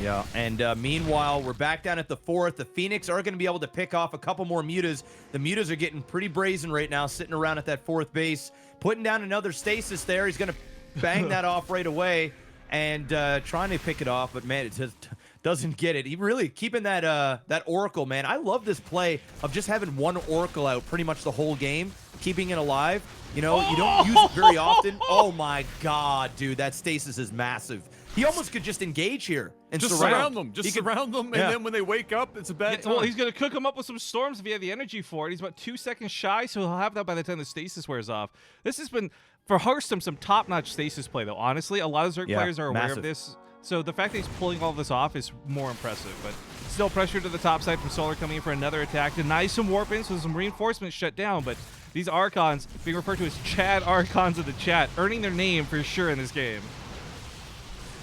Yeah, and meanwhile, we're back down at the 4th. The Phoenix are going to be able to pick off a couple more Mutas. The Mutas are getting pretty brazen right now, sitting around at that 4th base. Putting down another stasis there. He's going to bang that off right away and trying to pick it off, but man, it just doesn't get it. He really keeping that that Oracle, man. I love this play of just having one Oracle out pretty much the whole game, keeping it alive. You know, you don't use it very often. Oh my God, dude, that stasis is massive. He almost could just engage here and just surround them. Just surround them, and then when they wake up, it's a bad time. Well, he's going to cook them up with some storms if he had the energy for it. He's about 2 seconds shy, so he'll have that by the time the stasis wears off. This has been, for Harstem, some top-notch stasis play, though. Honestly, a lot of Zerg players are aware of this. So the fact that he's pulling all this off is more impressive. But still pressure to the top side from Solar coming in for another attack. Denies some warp in, so some reinforcements shut down. But these Archons, being referred to as Chad Archons in the chat, earning their name for sure in this game.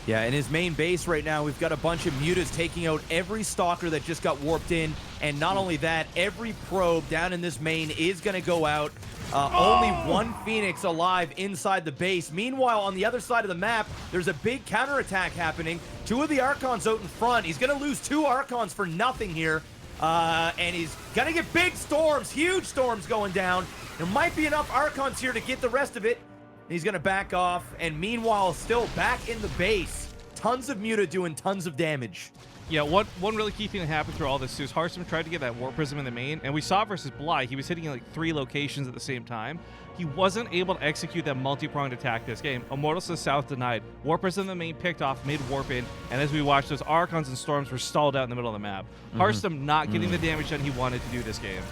Yeah, in his main base right now, we've got a bunch of Mutas taking out every Stalker that just got warped in. And not only that, every probe down in this main is going to go out. Only one Phoenix alive inside the base. Meanwhile, on the other side of the map, there's a big counterattack happening. 2 of the Archons out in front. He's going to lose 2 Archons for nothing here. And he's going to get big storms, huge storms going down. There might be enough Archons here to get the rest of it. He's going to back off, and meanwhile, still back in the base. Tons of Muta doing tons of damage. Yeah, one really key thing that happened through all this is Harstem tried to get that War Prism in the main, and we saw versus Bly, he was hitting in like 3 locations at the same time. He wasn't able to execute that multi-pronged attack this game. Immortals to the south denied. War Prism in the main picked off, made warp in, and as we watched, those Archons and Storms were stalled out in the middle of the map. Harstem not getting the damage that he wanted to do this game.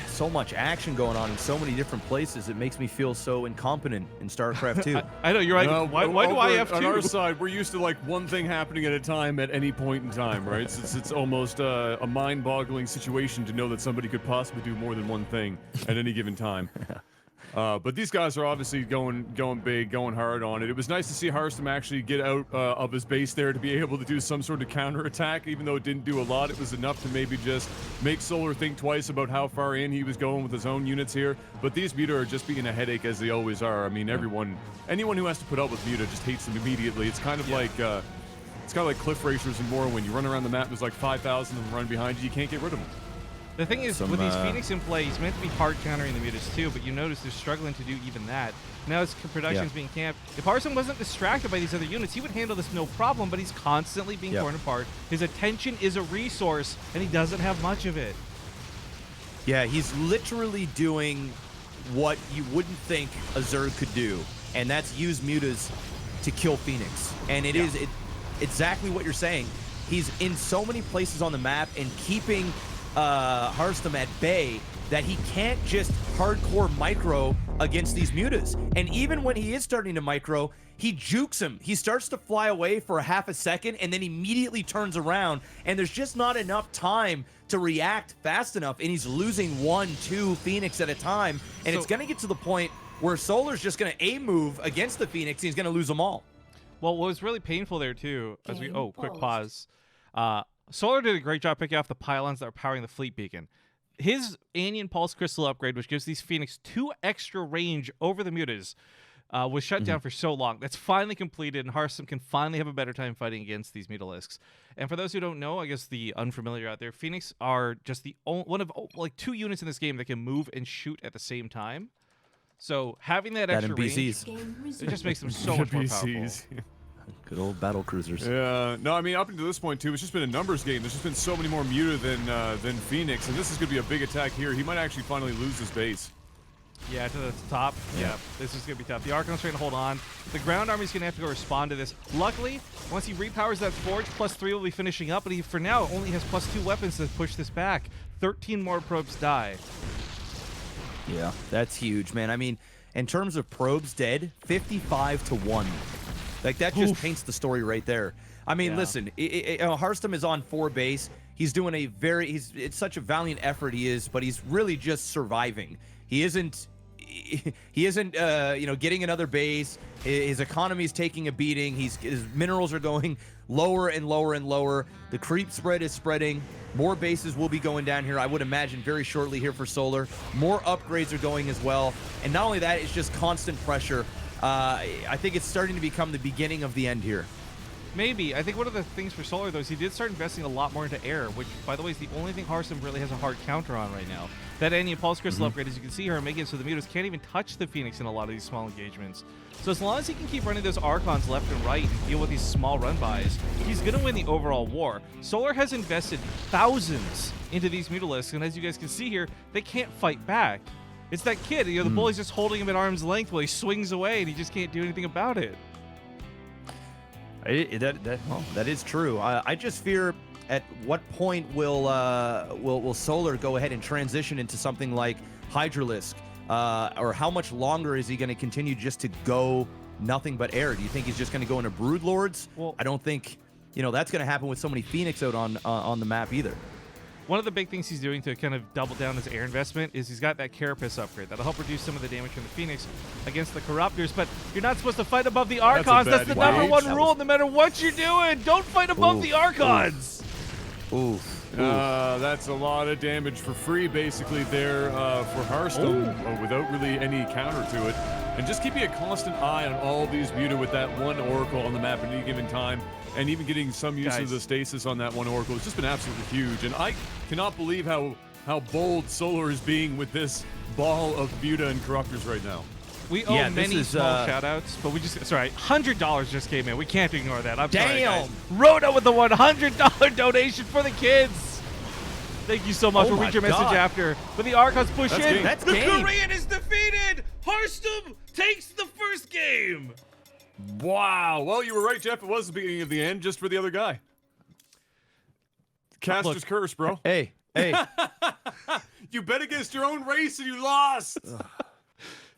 So much action going on in so many different places. It makes me feel so incompetent in StarCraft 2. I know, you're right. No, why do I have to? On our side, we're used to like one thing happening at a time at any point in time, right? It's almost a mind-boggling situation to know that somebody could possibly do more than one thing at any given time. But these guys are obviously going big, going hard on it. It was nice to see Harstem actually get out of his base there to be able to do some sort of counterattack, even though it didn't do a lot. It was enough to maybe just make Solar think twice about how far in he was going with his own units here. But these Muta are just being a headache as they always are. I mean, anyone who has to put up with Muta just hates them immediately. It's kind of like Cliff Racers in Morrowind. You run around the map, there's like 5,000 of them run behind you. You can't get rid of them. The thing is, with these Phoenix in play, he's meant to be hard countering the Mutas too, but you notice they're struggling to do even that. Now his production's being camped. If Harstem wasn't distracted by these other units, he would handle this no problem, but he's constantly being torn apart. His attention is a resource, and he doesn't have much of it. Yeah, he's literally doing what you wouldn't think a Zerg could do, and that's use Mutas to kill Phoenix. And it is exactly what you're saying. He's in so many places on the map and keeping Harstem at bay that he can't just hardcore micro against these Mutas. And even when he is starting to micro, he jukes him. He starts to fly away for a half a second and then immediately turns around, and there's just not enough time to react fast enough, and he's losing 1, 2 Phoenix at a time, and it's going to get to the point where Solar's just going to A-move against the Phoenix, and he's going to lose them all. Well, what was really painful there too, as we quick pause. Solar did a great job picking off the pylons that are powering the fleet beacon. His Anion Pulse Crystal upgrade, which gives these Phoenix 2 extra range over the Mutas, was shut down for so long. That's finally completed, and Harstem can finally have a better time fighting against these Mutalisks. And for those who don't know, I guess the unfamiliar out there, Phoenix are just the one of like 2 units in this game that can move and shoot at the same time. So having that extra range, it just makes them so much more powerful. BCs. Good old battle cruisers. Yeah, no, I mean, up until this point, too, it's just been a numbers game. There's just been so many more Muta than Phoenix, and this is going to be a big attack here. He might actually finally lose his base. Yeah, to the top. Yeah, this is going to be tough. The Archon's trying to hold on. The ground army's going to have to go respond to this. Luckily, once he repowers that forge, +3 will be finishing up, but he, for now, only has +2 weapons to push this back. 13 more probes die. Yeah, that's huge, man. I mean, in terms of probes dead, 55-1. Like, that just paints the story right there. I mean, listen, Harstem is on 4 base. He's doing a it's such a valiant effort he is, but he's really just surviving. He isn't, getting another base. His economy is taking a beating. His minerals are going lower and lower and lower. The creep spread is spreading. More bases will be going down here, I would imagine, very shortly here for Solar. More upgrades are going as well. And not only that, it's just constant pressure. I think it's starting to become the beginning of the end here. Maybe. I think one of the things for Solar, though, is he did start investing a lot more into air, which, by the way, is the only thing Harstem really has a hard counter on right now. That Anya Pulse Crystal upgrade, as you can see here, making it so the Mutas can't even touch the Phoenix in a lot of these small engagements. So as long as he can keep running those Archons left and right and deal with these small run-bys, he's going to win the overall war. Solar has invested thousands into these Mutalisks, and as you guys can see here, they can't fight back. It's that kid, the bully's just holding him at arm's length while he swings away, and he just can't do anything about it. That is true. I just fear at what point will Solar go ahead and transition into something like Hydralisk, or how much longer is he going to continue just to go nothing but air? Do you think he's just going to go into Broodlords? Well, I don't think that's going to happen with so many Phoenix out on the map either. One of the big things he's doing to kind of double down his air investment is he's got that Carapace upgrade. That'll help reduce some of the damage from the Phoenix against the Corruptors, but you're not supposed to fight above the Archons. That's the number one rule, no matter what you're doing. Don't fight above the Archons. Oof. That's a lot of damage for free, basically, there for Harstem, without really any counter to it. And just keeping a constant eye on all these Muta with that one Oracle on the map at any given time, and even getting some use of the stasis on that one Oracle. It's just been absolutely huge. And I cannot believe how bold Solar is being with this ball of Muta and Corruptors right now. We owe many small shout-outs, but we just... Sorry, $100 just came in. We can't ignore that. I'm sorry, guys. Rhoda with the $100 donation for the kids. Thank you so much. We'll read your message after. But the Archons push in. That's the game. Korean is defeated. Harstem takes the first game. Wow. Well, you were right, Jeff. It was the beginning of the end, just for the other guy. Caster's curse, bro. Hey. You bet against your own race and you lost.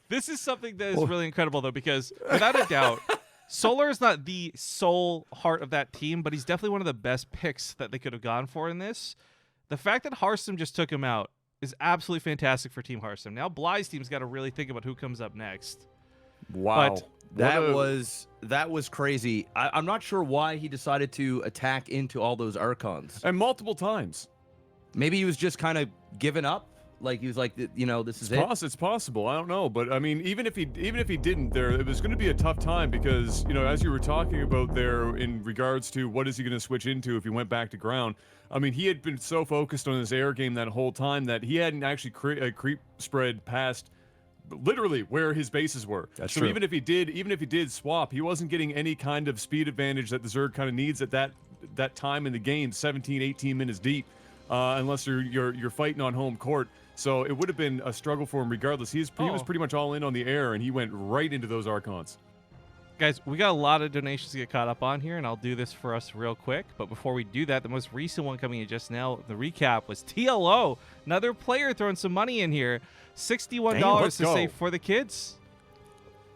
This is something that is really incredible, though, because without a doubt, Solar is not the sole heart of that team, but he's definitely one of the best picks that they could have gone for in this. The fact that Harstem just took him out is absolutely fantastic for Team Harstem. Now Bly's team's got to really think about who comes up next. Wow. But that was crazy. I'm not sure why he decided to attack into all those Archons. And multiple times. Maybe he was just kind of giving up. Like he was like, this is it. It's possible. I don't know, but I mean, even if he didn't, it was going to be a tough time because as you were talking about there in regards to what is he going to switch into if he went back to ground. I mean, he had been so focused on his air game that whole time that he hadn't actually creep spread past literally where his bases were. That's so true. even if he did swap, he wasn't getting any kind of speed advantage that the Zerg kind of needs at that time in the game, 17, 18 minutes deep, unless you're fighting on home court. So it would have been a struggle for him regardless. He was pretty much all in on the air, and he went right into those Archons. Guys, we got a lot of donations to get caught up on here, and I'll do this for us real quick. But before we do that, the most recent one coming in just now, the recap was TLO, another player throwing some money in here. $61 to save for the kids.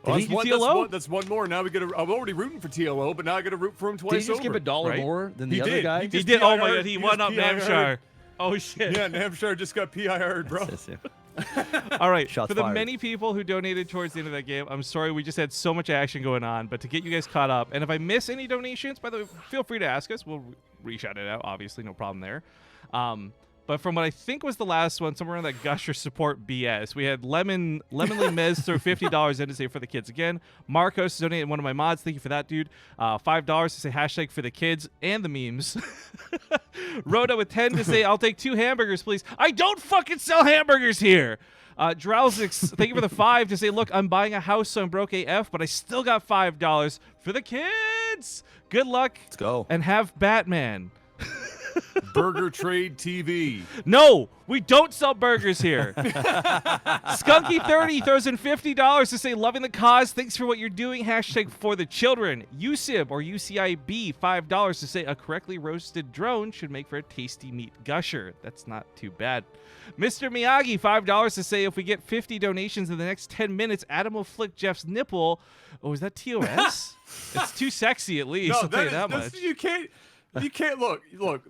That's one more. Now I'm already rooting for TLO, but now I got to root for him twice. Did he just over, give $1 more than the he other did. guy? He did. Oh my god, he won up Namshar. Oh shit. Yeah, Namshar just got PIR'd, bro. All right, Shots for the fired. many people who donated towards the end of that game, I'm sorry, we just had so much action going on, but to get you guys caught up, and if I miss any donations, by the way, feel free to ask us. We'll re-shout it out, obviously, no problem there. But from what I think was the last one, somewhere in that Gusher support BS, we had Lemonly Mez throw $50 in to say for the kids again. Marcos donated one of my mods. Thank you for that, dude. $5 to say hashtag for the kids and the memes. Rhoda with 10 to say I'll take 2 hamburgers, please. I don't fucking sell hamburgers here. Drowsix, thank you for the 5 to say, look, I'm buying a house, so I'm broke AF, but I still got $5 for the kids. Good luck. Let's go. And have Batman. Burger Trade TV. No, we don't sell burgers here. Skunky30 throws in $50 to say, loving the cause. Thanks for what you're doing. Hashtag for the children. USIB or UCIB, $5 to say, a correctly roasted drone should make for a tasty meat gusher. That's not too bad. Mr. Miyagi, $5 to say, if we get 50 donations in the next 10 minutes, Adam will flick Jeff's nipple. Oh, is that TOS? It's too sexy, at least. I'll tell you that much. You can't look.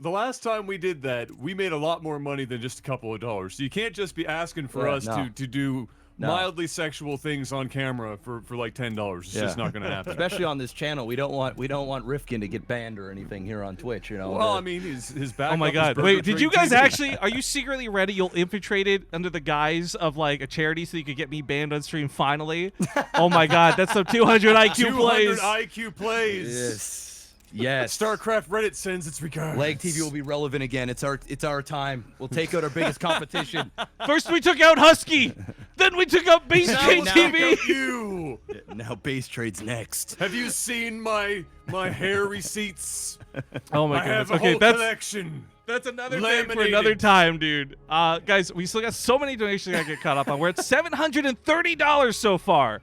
The last time we did that, we made a lot more money than just a couple of dollars. So you can't just be asking for us to do mildly sexual things on camera for like $10. It's just not going to happen. Especially on this channel, we don't want Rifkin to get banned or anything here on Twitch. You know. Well, I mean, his back. Oh my God! Wait, did you guys actually? Are you secretly ready? You'll infiltrate it under the guise of like a charity, so you could get me banned on stream finally. Oh my God, that's some 200 IQ plays. 200 IQ plays. Yes. Yes. StarCraft Reddit sends its regards. LAGTV will be relevant again. It's our time. We'll take out our biggest competition. First we took out Husky, then we took out Base Trade TV. You. Now Base Trade's next. Have you seen my hair receipts? Oh my I have goodness. a Okay, whole collection. that's another thing for Laminated. another time, dude. Guys, we still got so many donations I gotta get caught up on. We're at $730 so far.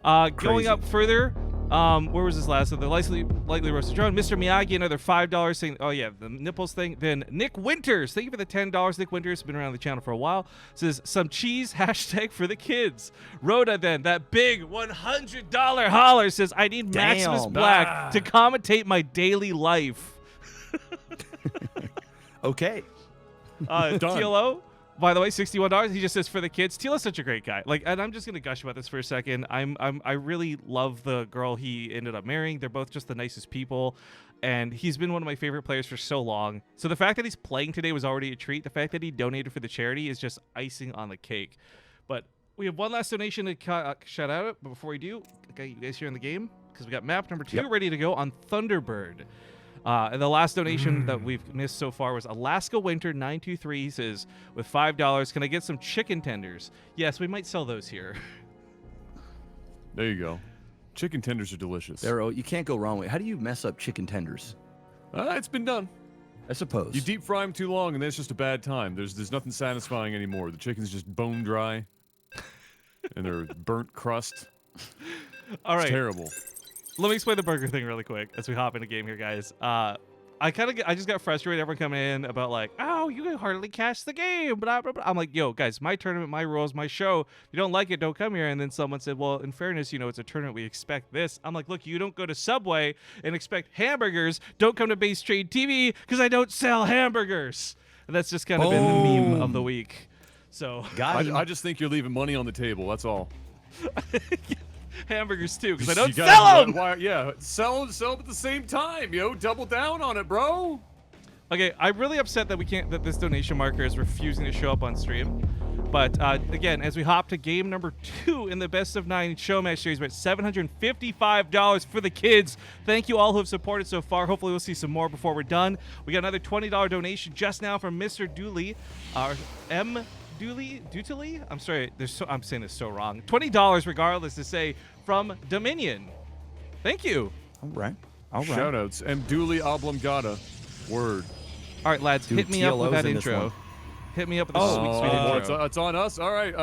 Going up further. Where was this last one? The likely roasted drone. Mr. Miyagi, another $5 saying, oh yeah, the nipples thing. Then Nick Winters, thank you for the $10. Nick Winters, been around the channel for a while. Says, some cheese, hashtag for the kids. Rhoda then, that big $100 holler says, I need Maximus Black to commentate my daily life. Okay. TLO, by the way, $61. He just says for the kids. TLO's such a great guy. Like, and I'm just gonna gush about this for a second. I really love the girl he ended up marrying. They're both just the nicest people, and he's been one of my favorite players for so long. So the fact that he's playing today was already a treat. The fact that he donated for the charity is just icing on the cake. But we have one last donation to shout out before we do. Okay, you guys here in the game because we got map number 2 ready to go on Thunderbird. And the last donation that we've missed so far was Alaska Winter 923. He says, with $5, can I get some chicken tenders? Yes, we might sell those here. There you go. Chicken tenders are delicious. You can't go wrong with. How do you mess up chicken tenders? It's been done. I suppose. You deep fry them too long, and then it's just a bad time. There's nothing satisfying anymore. The chicken's just bone dry, and they're burnt crust. All right. It's terrible. Let me explain the burger thing really quick as we hop into game here, guys. I just got frustrated. Everyone coming in about like, oh, you can hardly catch the game. Blah, blah, blah. I'm like, yo, guys, my tournament, my rules, my show. If you don't like it, don't come here. And then someone said, well, in fairness, it's a tournament. We expect this. I'm like, look, you don't go to Subway and expect hamburgers. Don't come to Base Trade TV because I don't sell hamburgers. And that's just kind of been the meme of the week. So I just think you're leaving money on the table. That's all. Hamburgers too, because I don't sell them. Yeah, sell them at the same time. Double down on it, bro. Okay, I'm really upset that this donation marker is refusing to show up on stream. But again, as we hop to game number 2 in the best of 9 show match series, we're at $755 for the kids. Thank you all who have supported so far. Hopefully we'll see some more before we're done. We got another $20 donation just now from Mr. Dooley, M. Dooley? I'm sorry, I'm saying this so wrong. $20 regardless to say from Dominion. Thank you. All right. Shoutouts. M. Dooley Oblongata. Word. All right, lads, hit me up with that intro. Hit me up with the sweet intro. It's on us. All right.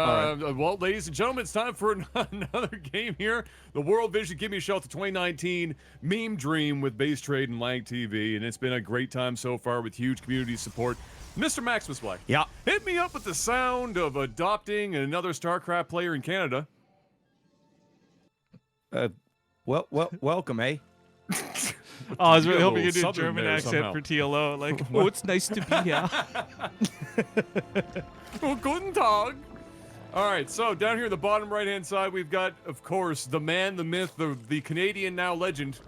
Well, ladies and gentlemen, it's time for another game here. The World Vision Give Me a Shelter 2019 Meme Dream with Base Trade and LAGTV, and it's been a great time so far with huge community support. Mr. Maximus Black. Yeah. Hit me up with the sound of adopting another StarCraft player in Canada. Welcome, eh? I was really hoping you little did a German southern there accent somehow. for TLO. Like, oh, it's nice to be here. Oh, guten Tag. All right, so down here in the bottom right-hand side, we've got, of course, the man, the myth, the Canadian now legend,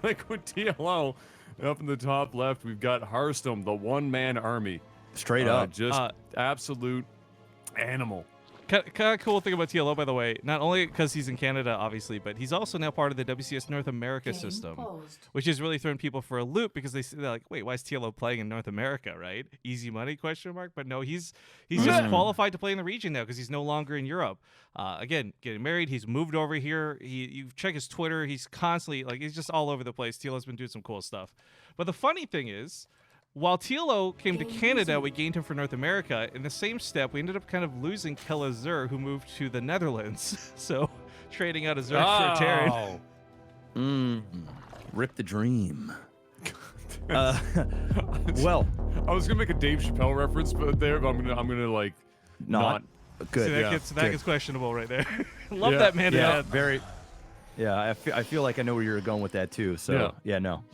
Liquid TLO. Up in the top left, we've got Harstem, the one-man army. Straight up. Just absolute animal. Kind of cool thing about TLO, by the way, not only because he's in Canada, obviously, but he's also now part of the WCS North America system, which is really throwing people for a loop because they're like, wait, why is TLO playing in North America, right? Easy money, question mark? But no, he's just qualified to play in the region now because he's no longer in Europe. Again, getting married, he's moved over here. You check his Twitter, he's constantly, like, he's just all over the place. TLO's been doing some cool stuff. But the funny thing is, while TLO came to Canada, we gained him for North America. In the same step, we ended up kind of losing Kella Zur, who moved to the Netherlands. So, trading out a Zur for a Terran. Rip the dream. Well, I was gonna make a Dave Chappelle reference, but I'm gonna like not. Good. See, that gets questionable right there. Love that man. Yeah, very. Yeah, I feel like I know where you're going with that too. So yeah no.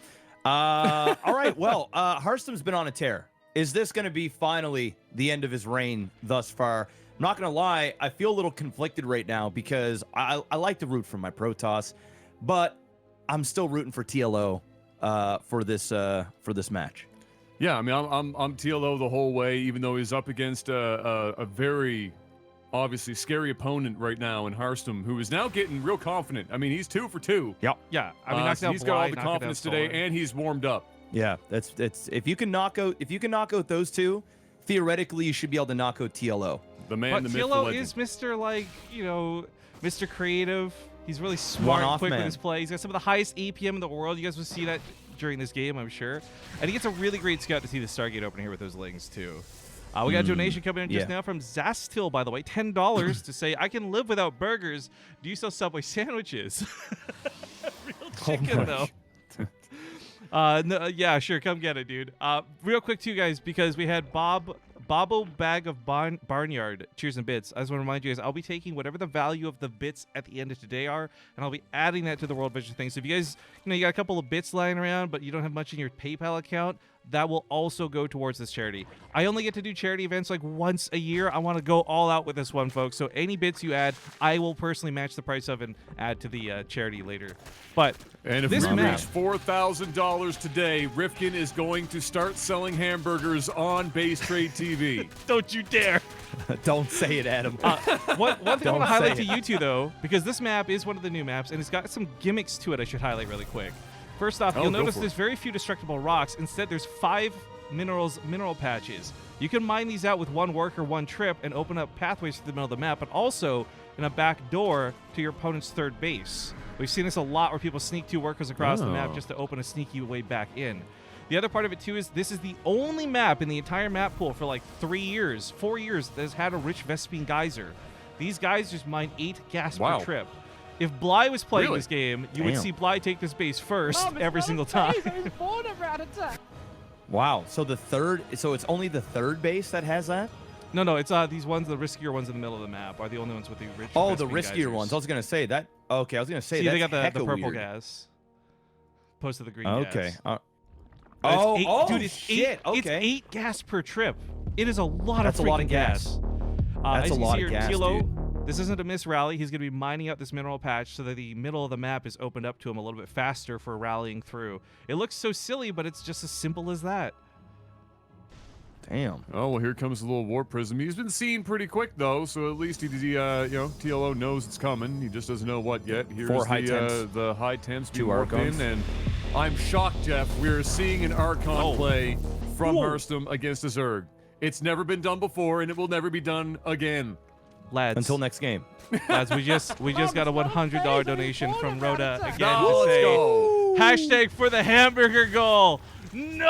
All right. Well, Harstem's been on a tear. Is this going to be finally the end of his reign thus far? I'm not going to lie. I feel a little conflicted right now because I like to root for my Protoss, but I'm still rooting for TLO for this match. Yeah, I mean, I'm TLO the whole way, even though he's up against a very obviously scary opponent right now in Harstem, who is now getting real confident. I mean, he's 2 for 2. Yep. Yeah. I mean, he's got all the confidence today, and he's warmed up. Yeah, that's if you can knock out those two, theoretically you should be able to knock out TLO. The man, but the myth, the TLO legend. is Mr. Mr. Creative. He's really smart and quick man. with his play. He's got some of the highest APM in the world. You guys will see that during this game, I'm sure. And he gets a really great scout to see the Stargate open here with those lings too. We got a donation coming in just now from Zastil, by the way, $10 to say, I can live without burgers. Do you sell Subway sandwiches? Real chicken, though. No, yeah, sure. Come get it, dude. Real quick, too, guys, because we had Bobo Bag of Barnyard. Cheers and bits. I just want to remind you guys, I'll be taking whatever the value of the bits at the end of today are, and I'll be adding that to the World Vision thing. So if you guys, you got a couple of bits lying around, but you don't have much in your PayPal account, that will also go towards this charity. I only get to do charity events like once a year. I want to go all out with this one, folks. So any bits you add, I will personally match the price of and add to the charity later. But and if this we map, reach $4,000 today, Rifkin is going to start selling hamburgers on Base Trade TV. Don't you dare. Don't say it, Adam. One thing I Don't want to highlight say to you two, though, because this map is one of the new maps, and it's got some gimmicks to it I should highlight really quick. First off, you'll notice there's very few destructible rocks. Instead, there's 5 mineral patches. You can mine these out with 1 work or 1 trip and open up pathways to the middle of the map, but also in a back door to your opponent's 3rd base. We've seen this a lot where people sneak 2 workers across the map just to open a sneaky way back in. The other part of it, too, is this is the only map in the entire map pool for like 4 years that has had a rich Vespine geyser. These geysers mine 8 gas per trip. If Bly was playing this game, you would see Bly take this base first every single time. Wow. So it's only the 3rd base that has that? No, it's these ones, the riskier ones in the middle of the map, are the only ones with the rich. Oh, the Vespine riskier geysers. ones. I was gonna say that. Okay, I was gonna say See, that's they got the purple weird. gas, opposed to the green Okay. gas. Dude, it's shit. Okay. It's 8 gas per trip. It is a lot That's of a lot of freaking gas. That's as a you lot see of here, gas, TLO, dude. this isn't a miss rally. He's going to be mining out this mineral patch so that the middle of the map is opened up to him a little bit faster for rallying through. It looks so silly, but it's just as simple as that. Damn. Oh, well, here comes the little warp prism. He's been seen pretty quick, though, so at least TLO knows it's coming. He just doesn't know what yet. Here's 4 high temps. The high temps 2 being warped Archons. in, and I'm shocked, Jeff. We're seeing an Archon play from Harstem against a Zerg. It's never been done before, and it will never be done again. Lads, Until next game. lads, we just got a $100 donation from Rhoda again No, to say let's go. hashtag for the hamburger goal. No!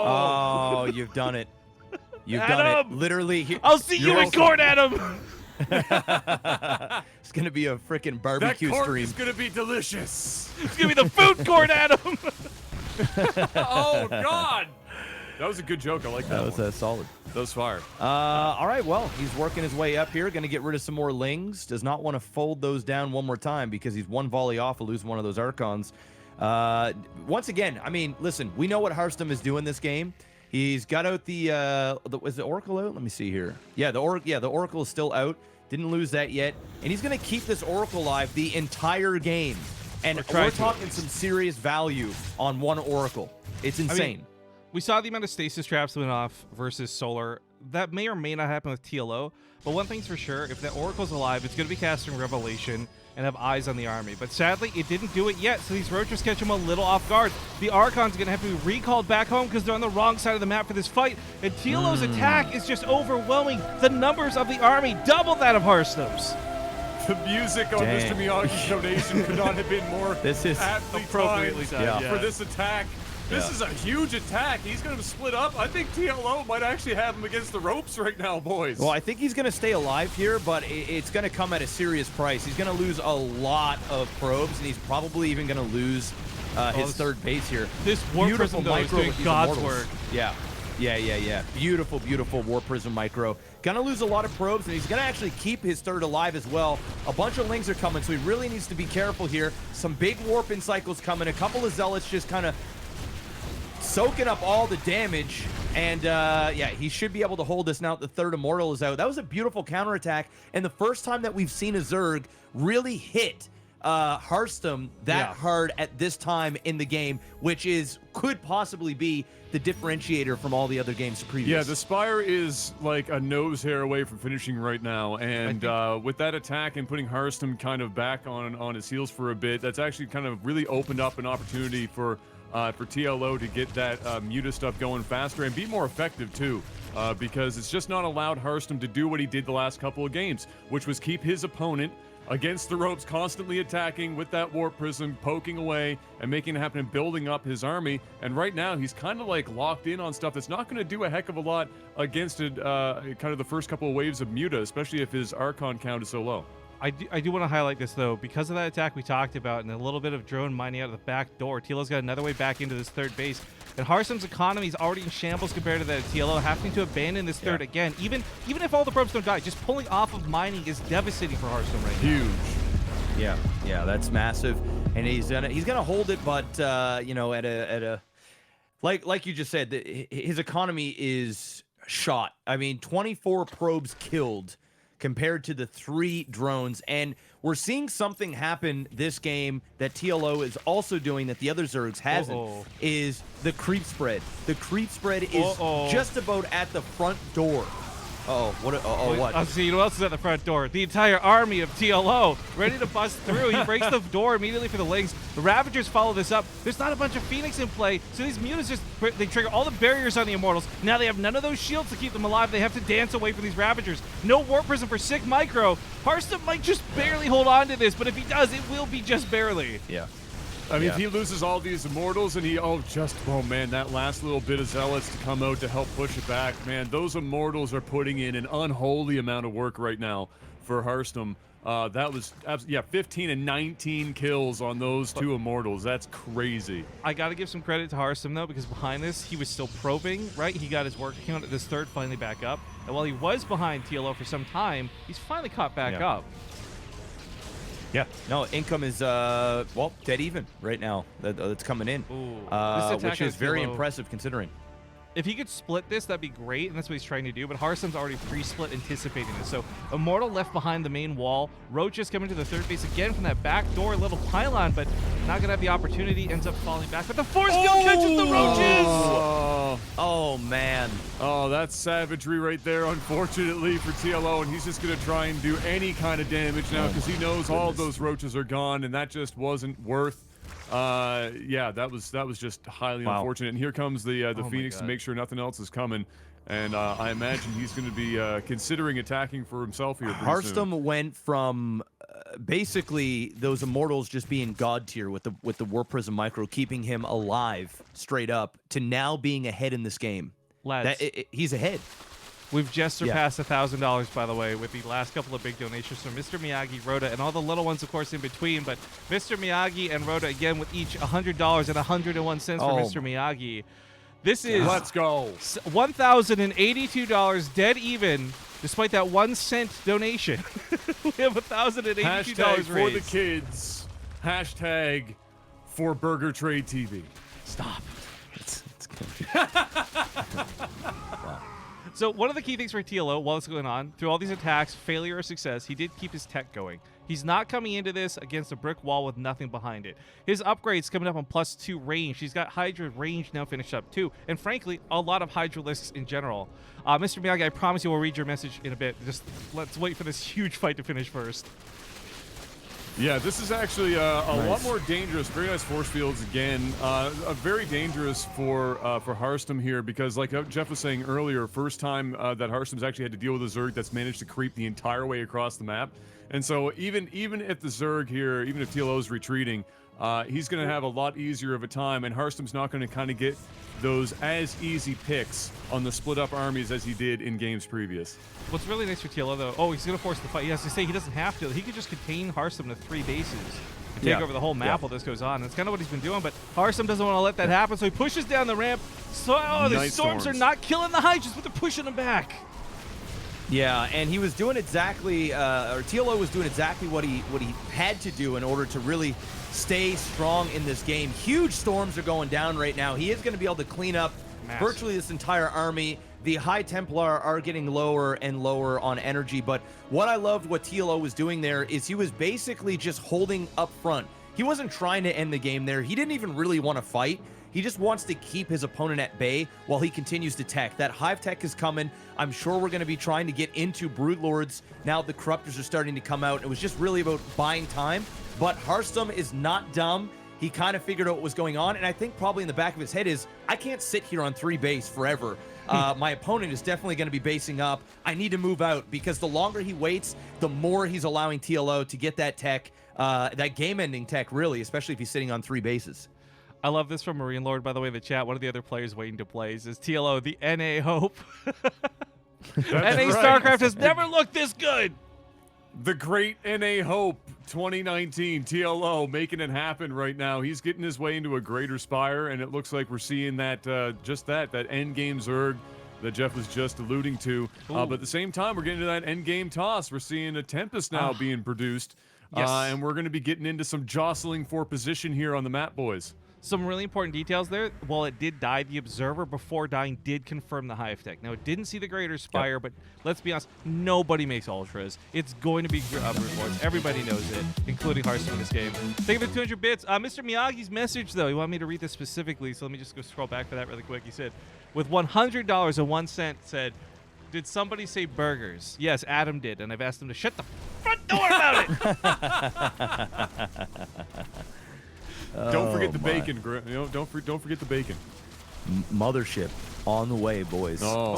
Oh, you've done it. You've done it. Adam! Literally. I'll see you in court, Adam. It's gonna be a freaking barbecue That corn stream. is going to be delicious. It's gonna be the food court, Adam. Oh, God. That was a good joke. I like that, That one. was solid. That was fire. All right, well, he's working his way up here. Going to get rid of some more lings. Does not want to fold those down one more time because he's 1 volley off of losing one of those Archons. Once again, I mean, listen, we know what Harstem is doing this game. He's got out is the Oracle out? Let me see here. Yeah, the Oracle is still out. Didn't lose that yet. And he's going to keep this Oracle alive the entire game. And we're talking some serious value on 1 Oracle. It's insane. We saw the amount of stasis traps went off versus Solar. That may or may not happen with TLO, but one thing's for sure, if that Oracle's alive, it's going to be casting Revelation and have eyes on the army. But sadly, it didn't do it yet, so these Roaches catch him a little off guard. The Archon's going to have to be recalled back home because they're on the wrong side of the map for this fight, and TLO's attack is just overwhelming. The numbers of the army double that of Harstem's. The music on Dang. Mr. Miyagi's donation could not have been more This is aptly appropriately timed done, yeah. for this attack. This is a huge attack. He's going to split up. I think TLO might actually have him against the ropes right now, boys. Well, I think he's going to stay alive here, but it's going to come at a serious price. He's going to lose a lot of probes, and he's probably even going to lose his third base here. This War Beautiful Prism, though, is micro doing with these God's immortals. work. Yeah. Beautiful, beautiful War Prism micro. Gonna lose a lot of probes, and he's gonna actually keep his third alive as well. A bunch of Lings are coming, so he really needs to be careful here. Some big warping cycles coming. A couple of Zealots just kind of soaking up all the damage. And yeah, he should be able to hold this now that the third Immortal is out. That was a beautiful counterattack, and the first time that we've seen a Zerg really hit Harstem that hard at this time in the game, which could possibly be the differentiator from all the other games previous. Yeah, the Spire is like a nose hair away from finishing right now, and with that attack and putting Harstem kind of back on his heels for a bit, that's actually kind of really opened up an opportunity for TLO to get that Muta stuff going faster and be more effective too, because it's just not allowed Harstem to do what he did the last couple of games, which was keep his opponent against the ropes, constantly attacking with that Warp Prism, poking away and making it happen and building up his army. And right now, he's kind of like locked in on stuff that's not going to do a heck of a lot against it, kind of the first couple of waves of Muta, especially if his Archon count is so low. I do want to highlight this, though. Because of that attack we talked about and a little bit of drone mining out of the back door, TLO's got another way back into this third base. And Harstem's economy is already in shambles compared to that of TLO, having to abandon this third again. Even if all the probes don't die, just pulling off of mining is devastating for Harstem right now. Huge. Yeah, that's massive. And he's gonna hold it, but you know, at a like you just said, his economy is shot. I mean, 24 probes killed compared to the 3 drones, and we're seeing something happen this game that TLO is also doing that the other Zergs hasn't, is the creep spread. The creep spread is just about at the front door. What? I'll see, you know what else is at the front door? The entire army of TLO, ready to bust through. He breaks the door immediately for the Lings. The Ravagers follow this up. There's not a bunch of Phoenix in play, so these Mutas they trigger all the barriers on the Immortals. Now they have none of those shields to keep them alive. They have to dance away from these Ravagers. No Warp Prism for Sick Micro. Harstem might just barely hold on to this, but if he does, it will be just barely. Yeah. I mean, if he loses all these Immortals and oh man, that last little bit of Zealots to come out to help push it back, man, those Immortals are putting in an unholy amount of work right now for Harstem. That was, 15 and 19 kills on those 2 Immortals. That's crazy. I got to give some credit to Harstem, though, because behind this, he was still probing, right? He got his work count at this third finally back up. And while he was behind TLO for some time, he's finally caught back up. Yeah. No, income is dead even right now. That's coming in, which is very impressive considering. If he could split this, that'd be great, and that's what he's trying to do, but Harstem's already pre-split anticipating this. So Immortal left behind the main wall. Roaches coming to the third base again from that back door, little pylon, but not going to have the opportunity, ends up falling back. But the force field catches the Roaches! Oh, man. Oh, that's savagery right there, unfortunately, for TLO, and he's just going to try and do any kind of damage now because he knows all of those Roaches are gone, and that just wasn't worth. That was just highly unfortunate. And here comes the Phoenix to make sure nothing else is coming. And I imagine he's going to be considering attacking for himself here. Harstem went from basically those Immortals just being god tier with the Warp Prism Micro, keeping him alive straight up, to now being ahead in this game. Lads, he's ahead. We've just surpassed $1,000, by the way, with the last couple of big donations from Mr. Miyagi, Rhoda, and all the little ones, of course, in between. But Mr. Miyagi and Rhoda, again, with each $100 and 101 cents for Mr. Miyagi. This is let's go. $1,082 dead even, despite that 1 cent donation. We have $1,082 Hashtag raised. for the kids. Hashtag for Burger Trade TV. Stop. So So one of the key things for TLO while it's going on, through all these attacks, failure or success, he did keep his tech going. He's not coming into this against a brick wall with nothing behind it. His upgrade's coming up on +2 range. He's got Hydra range now finished up too. And frankly, a lot of Hydralisks in general. Mr. Miyagi, I promise you we'll read your message in a bit. Just let's wait for this huge fight to finish first. Yeah, this is actually a lot more dangerous. Very nice force fields again. Very dangerous for Harstem here because, like Jeff was saying earlier, first time that Harstem's actually had to deal with a Zerg that's managed to creep the entire way across the map. And so even if the Zerg here, even if TLO's retreating, he's going to have a lot easier of a time, and Harstem's not going to kind of get those as easy picks on the split up armies as he did in games previous. What's really nice for TLO though, he's going to force the fight. He has to say he doesn't have to. He could just contain Harstem to 3 bases and take over the whole map while this goes on. That's kind of what he's been doing, but Harstem doesn't want to let that happen, so he pushes down the ramp. So, the storms are not killing the Hydras, but they're pushing them back. Yeah, and he was doing exactly, or TLO was doing exactly what he had to do in order to really stay strong in this game. Huge storms are going down right now. He is going to be able to clean up virtually this entire army. The High Templar are getting lower and lower on energy, but what I loved what TLO was doing there is he was basically just holding up front. He wasn't trying to end the game there. He didn't even really want to fight. He just wants to keep his opponent at bay while he continues to tech. That Hive tech is coming. I'm sure we're going to be trying to get into Broodlords. Now the Corruptors are starting to come out. It was just really about buying time. But Harstem is not dumb. He kind of figured out what was going on. And I think probably in the back of his head is, I can't sit here on 3 base forever. My opponent is definitely going to be basing up. I need to move out because the longer he waits, the more he's allowing TLO to get that tech, that game-ending tech, really, especially if he's sitting on 3 bases. I love this from Marine Lord, by the way, in the chat. One of the other players waiting to play says, TLO, the NA hope. NA StarCraft has never looked this good. The great NA Hope 2019 TLO making it happen right now. He's getting his way into a greater spire, and it looks like we're seeing that just that end game Zerg that Jeff was just alluding to. But at the same time, we're getting to that end game toss. We're seeing a Tempest now being produced, and we're going to be getting into some jostling for position here on the map, boys. Some really important details there. While it did die, the Observer before dying did confirm the Hive tech. Now, it didn't see the Greater Spire, but let's be honest, nobody makes Ultras. It's going to be Broodlords. Everybody knows it, including Harstem in this game. Thank you for 200 bits. Mr. Miyagi's message, though, he wanted me to read this specifically, so let me just go scroll back for that really quick. He said, with $100 and 1 cent, said, did somebody say burgers? Yes, Adam did, and I've asked him to shut the front door about it. Don't forget the bacon, don't forget the bacon. Mothership on the way, boys. Oh,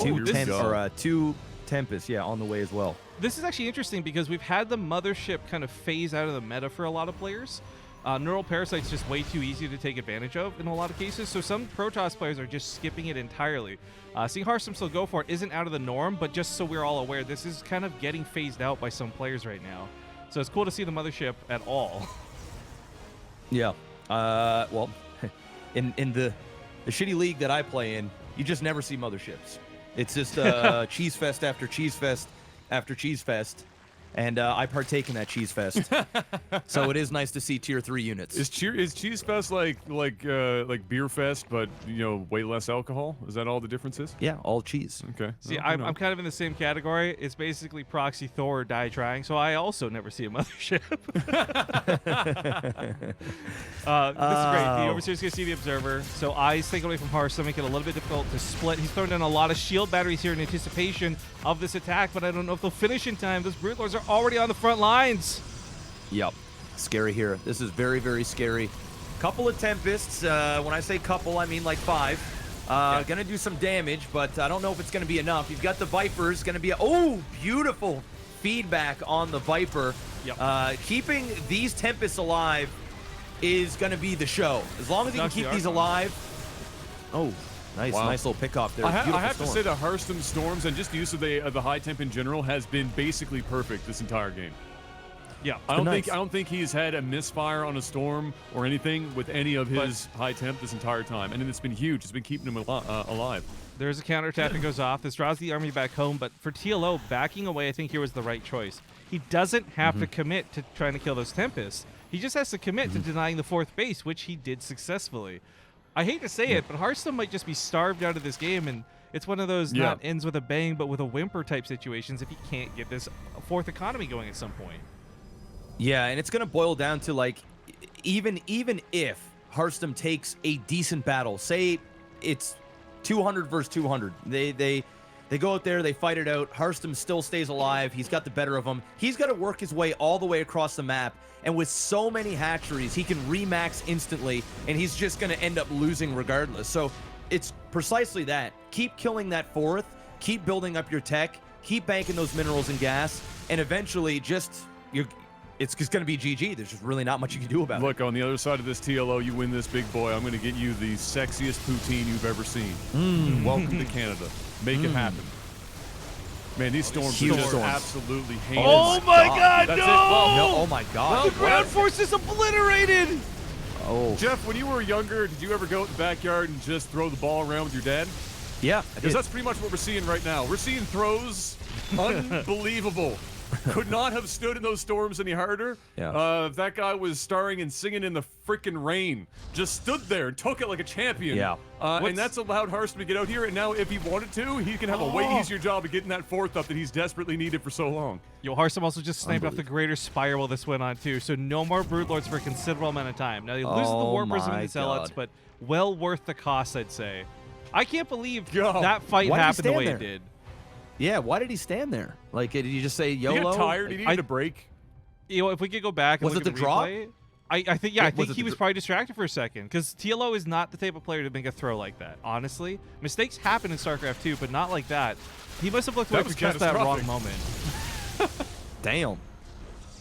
two Tempest, on the way as well. This is actually interesting because we've had the Mothership kind of phase out of the meta for a lot of players. Neural Parasite's just way too easy to take advantage of in a lot of cases, so some Protoss players are just skipping it entirely. Seeing Harstem still go for it isn't out of the norm, but just so we're all aware, this is kind of getting phased out by some players right now. So it's cool to see the Mothership at all. Yeah. Well, in the shitty league that I play in, you just never see motherships. It's just cheese fest after cheese fest after cheese fest, and I partake in that cheese fest. So it is nice to see tier 3 units. Is cheese fest like beer fest, but way less alcohol? Is that all the difference is? Yeah, all cheese. Okay. See, I'm kind of in the same category. It's basically proxy Thor or die trying, so I also never see a Mothership. This is great. The Overseer's going to see the Observer, so eyes taken away from Harstem, make it a little bit difficult to split. He's thrown down a lot of shield batteries here in anticipation of this attack, but I don't know if they'll finish in time. Those Broodlords are already on the front lines. Yep. Scary here. This is very, very scary. Couple of Tempests. When I say couple, I mean like 5. Gonna do some damage, but I don't know if it's gonna be enough. You've got the Vipers. Gonna be beautiful feedback on the Viper. Yep. Keeping these Tempests alive is gonna be the show. As long as he can keep these alive. Oh, nice, nice little pick off there. I have to say the Harstem Storms and just the use of the high temp in general has been basically perfect this entire game. Yeah, I don't think he's had a misfire on a storm or anything with any of his high temp this entire time, and it's been huge. It's been keeping him alive. There's a counterattack that goes off. This draws the army back home, but for TLO, backing away, I think here was the right choice. He doesn't have to commit to trying to kill those Tempests. He just has to commit to denying the 4th base, which he did successfully. I hate to say it, but Harstem might just be starved out of this game, and It's one of those Yeah. not ends with a bang, but with a whimper type situations if he can't get this fourth economy going at some point. Yeah, and it's gonna boil down to like, even if Harstem takes a decent battle, say it's 200 versus 200, they go out there, they fight it out. Harstem still stays alive. He's got the better of him. He's got to work his way all the way across the map, and with so many hatcheries, he can remax instantly, and he's just gonna end up losing regardless. So it's precisely that. Keep killing that fourth. Keep building up your tech. Keep banking those minerals and gas, and eventually, it's just going to be GG. There's just really not much you can do about it. Look, on the other side of this TLO, you win this big boy. I'm going to get you the sexiest poutine you've ever seen. Welcome to Canada. Make it happen. Man, these storms are Huge just storms. absolutely heinous. Oh my God, That's no! it. Well, No, oh my God. The ground force is obliterated! Oh, Jeff, when you were younger, did you ever go out in the backyard and just throw the ball around with your dad? yeah. I Because did. that's pretty much what we're seeing right now. We're seeing throws unbelievable. Could not have stood in those storms any harder. Yeah. That guy was starring and singing in the freaking rain. Just stood there and took it like a champion. Yeah. And that's allowed Harstem to get out here. And now, if he wanted to, he can have a way easier job of getting that fourth up that he's desperately needed for so long. Yo, Harstem also just sniped off the greater spiral this went on too, so no more Broodlords for a considerable amount of time. Now they lose the Oh Warpers and my the Zealots, God. but well worth the cost, I'd say. I can't believe Yo, that fight why did he happened the stand way there? it did. Yeah, why did he stand there? Like, did he just say He YOLO? got tired. He needed a break. You know, if we could go back and Was look it at the drop? replay, I think, yeah, I Was think it he the was probably distracted for a second, because TLO is not the type of player to make a throw like that, honestly. Mistakes happen in StarCraft 2, but not like that. He must have looked away That for was just that wrong catastrophic. moment.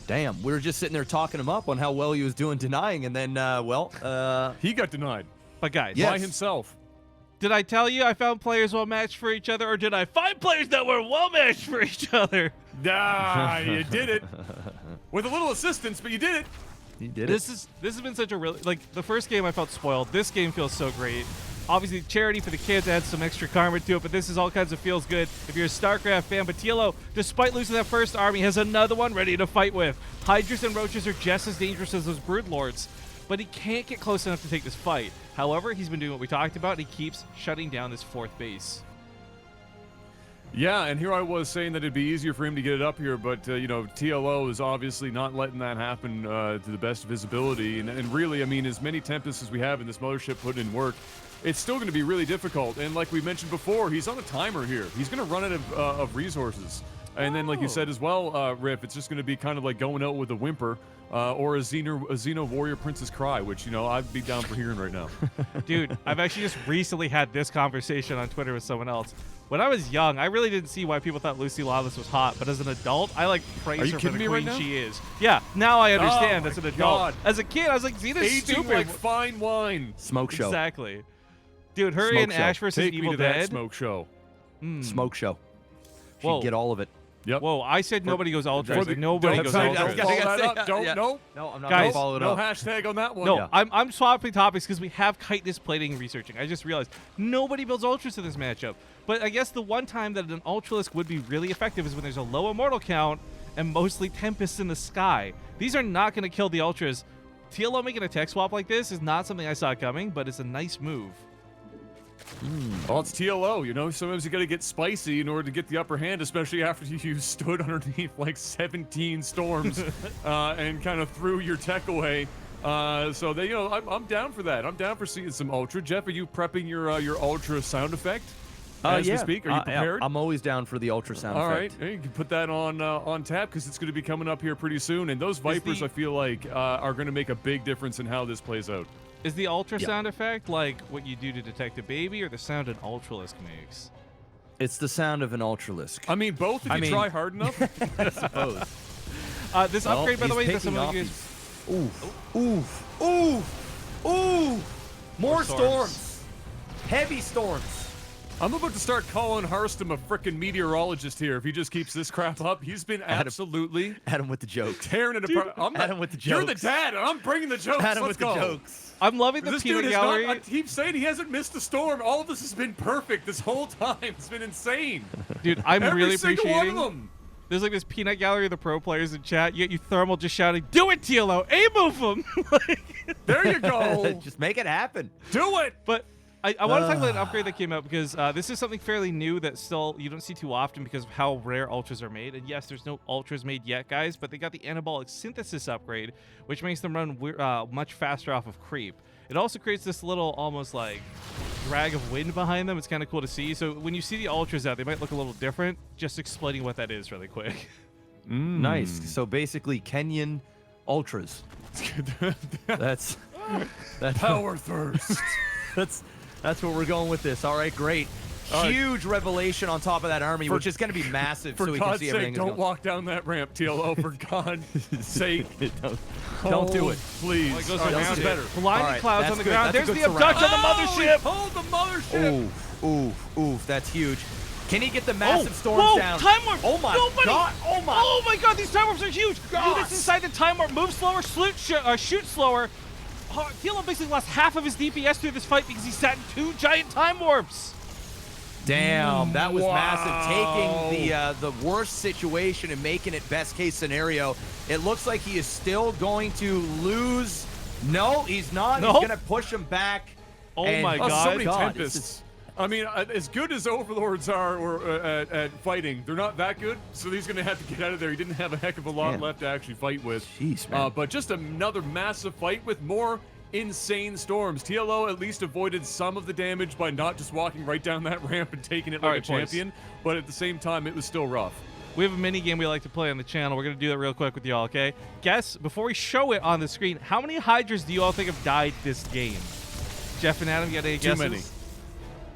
Damn. We were just sitting there talking him up on how well he was doing denying, and then, He got denied But guys, Yes. by himself. did I tell you I found players well matched for each other, or did I find players that were well matched for each other? Ah, you did it. With a little assistance, but you did it. he did This has been such a really, like, the first game I felt spoiled. This game feels so great. Obviously, charity for the kids adds some extra karma to it, but this is all kinds of feels good if you're a StarCraft fan. But TLO, despite losing that first army, has another one ready to fight with. Hydras and Roaches are just as dangerous as those Broodlords, but he can't get close enough to take this fight. However, he's been doing what we talked about, and he keeps shutting down this fourth base. Yeah, and here I was saying that it'd be easier for him to get it up here, but, you know, TLO is obviously not letting that happen to the best of his ability. And really, I mean, as many Tempests as we have in this mothership putting in work, it's still going to be really difficult. And like we mentioned before, he's on a timer here. He's going to run out of resources. And then, like you said as well, Riff, it's just going to be kind of like going out with a whimper or a Xeno Warrior Princess Cry, which, you know, I'd be down for hearing right now. Dude, I've actually just recently had this conversation on Twitter with someone else. When I was young, I really didn't see why people thought Lucy Lawless was hot, but as an adult, I like praise Are you her for kidding the me right queen now? she is. Yeah, now I understand Oh as an my adult. God. As a kid, I was like, Xena's Aging stupid. like fine wine. Smoke show. Exactly. Dude, her Smoke and show. Ash versus Take me Evil to that Dead. smoke show. Smoke show. She'd Whoa. get all of it. Yep. Whoa, I said nobody goes ultra. For the- Nobody don't goes say- ultra. don't follow that up. Don't, Yeah. no. No, I'm not Guys, going to follow it No up. hashtag on that one. No, Yeah. I'm swapping topics because we have chitinous plating and researching. I just realized nobody builds ultras to this matchup. But I guess the one time that an ultralisk would be really effective is when there's a low immortal count and mostly Tempests in the sky. These are not going to kill the ultras. TLO making a tech swap like this is not something I saw coming, but it's a nice move. Well, it's TLO, you know. Sometimes you got to get spicy in order to get the upper hand, especially after you stood underneath like 17 storms and kind of threw your tech away. So they, you know, I'm down for that. I'm down for seeing some ultra. Jeff, are you prepping your ultra sound effect as we speak? Are you prepared? I'm always down for the ultrasound All right, effect. hey, you can put that on tap because it's going to be coming up here pretty soon. And those Vipers, I feel like, are going to make a big difference in how this plays out. Is the ultrasound effect like what you do to detect a baby, or the sound an ultralisk makes? It's the sound of an ultralisk. I mean, both if I you mean- try hard enough. I suppose. This upgrade, by the way, that some of you guys. Oof. Oof. Oof. Oof. More storms. storms. Heavy storms. I'm about to start calling Harstem a frickin' meteorologist here. If he just keeps this crap up, he's been absolutely Adam with the jokes. tearing it apart. I'm Adam with the You're the jokes. dad, and I'm bringing the jokes. Adam Let's with go. the jokes. I'm loving the This peanut dude has gallery. not. I keep saying he hasn't missed a storm. All of this has been perfect this whole time. It's been insane. Dude, I'm Every really single appreciating. one of them. There's like this peanut gallery of the pro players in chat. You get you Thermal just shouting, "Do it, TLO! A move him!" There you go. Just make it happen. Do it. But I want to talk about an upgrade that came out because this is something fairly new that still you don't see too often because of how rare ultras are made. And yes, there's no ultras made yet, guys, but they got the anabolic synthesis upgrade, which makes them run much faster off of creep. It also creates this little almost like drag of wind behind them. It's kind of cool to see. So when you see the ultras out, they might look a little different. Just explaining what that is really quick. Nice. So basically, Kenyan ultras. that's Power thirst. that's where we're going with this. All right, great. Huge revelation on top of that army, which is going to be massive. For so we can God's see sake, everything. don't walk down that ramp, TLO. For God's sake, don't do it. please. Oh, it goes All right, around this is it. better. Blinding Alright, clouds that's on the good. ground. That's a There's good the abduction surround. on the mothership. Hold the mothership. Oof. That's huge. Can he get the massive storms whoa, down? Time warp! Oh my Nobody! god! Oh my god, these time warps are huge! Gosh. Units inside the time warp move slower, shoot slower. TLO basically lost half of his DPS through this fight because he sat in 2 giant time warps. Damn, that was massive. Wow. Taking the worst situation and making it best case scenario. It looks like he is still going to lose. No, he's not. Nope. He's going to push him back. Oh And- my Oh, god. so many God, tempests. I mean, as good as overlords are at fighting, they're not that good. So he's going to have to get out of there. He didn't have a heck of a lot Man. left to actually fight with. Jeez, man. But just another massive fight with more insane storms. TLO at least avoided some of the damage by not just walking right down that ramp and taking it like Alright, a champion. But at the same time, it was still rough. We have a mini game we like to play on the channel. We're going to do that real quick with y'all, okay? Guess, before we show it on the screen, how many Hydras do you all think have died this game? Jeff and Adam, you got any Too guesses? many.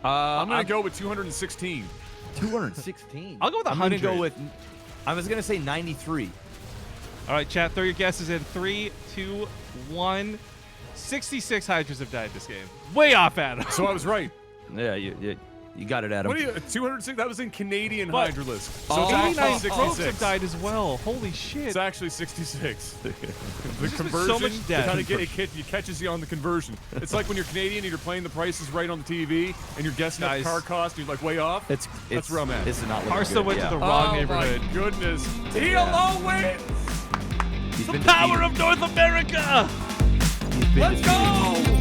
I'm going to go with 216. 216. I'll go with I'm going to 100. go with. I was going to say 93. All right, chat, throw your guesses in. 3, 2, 1. 66 Hydras have died this game. Way off, Adam. So I was right. Yeah, you got it, Adam. What are you, 206? That was in Canadian But- Hydralisk. Oh, So it's actually 89 probes 66. have died as well. Holy shit. It's actually 66. The been conversion so much death. kind of it catches you on the conversion. It's like when you're Canadian and you're playing the prices right on the TV and you're guessing at Nice. the car cost and you're like way off. It's That's where I'm at. It's not looking Harstem good. went to yeah. the wrong Oh neighborhood. my goodness. TLO wins! He's The been power defeated. of North America! He's been Let's defeated. go!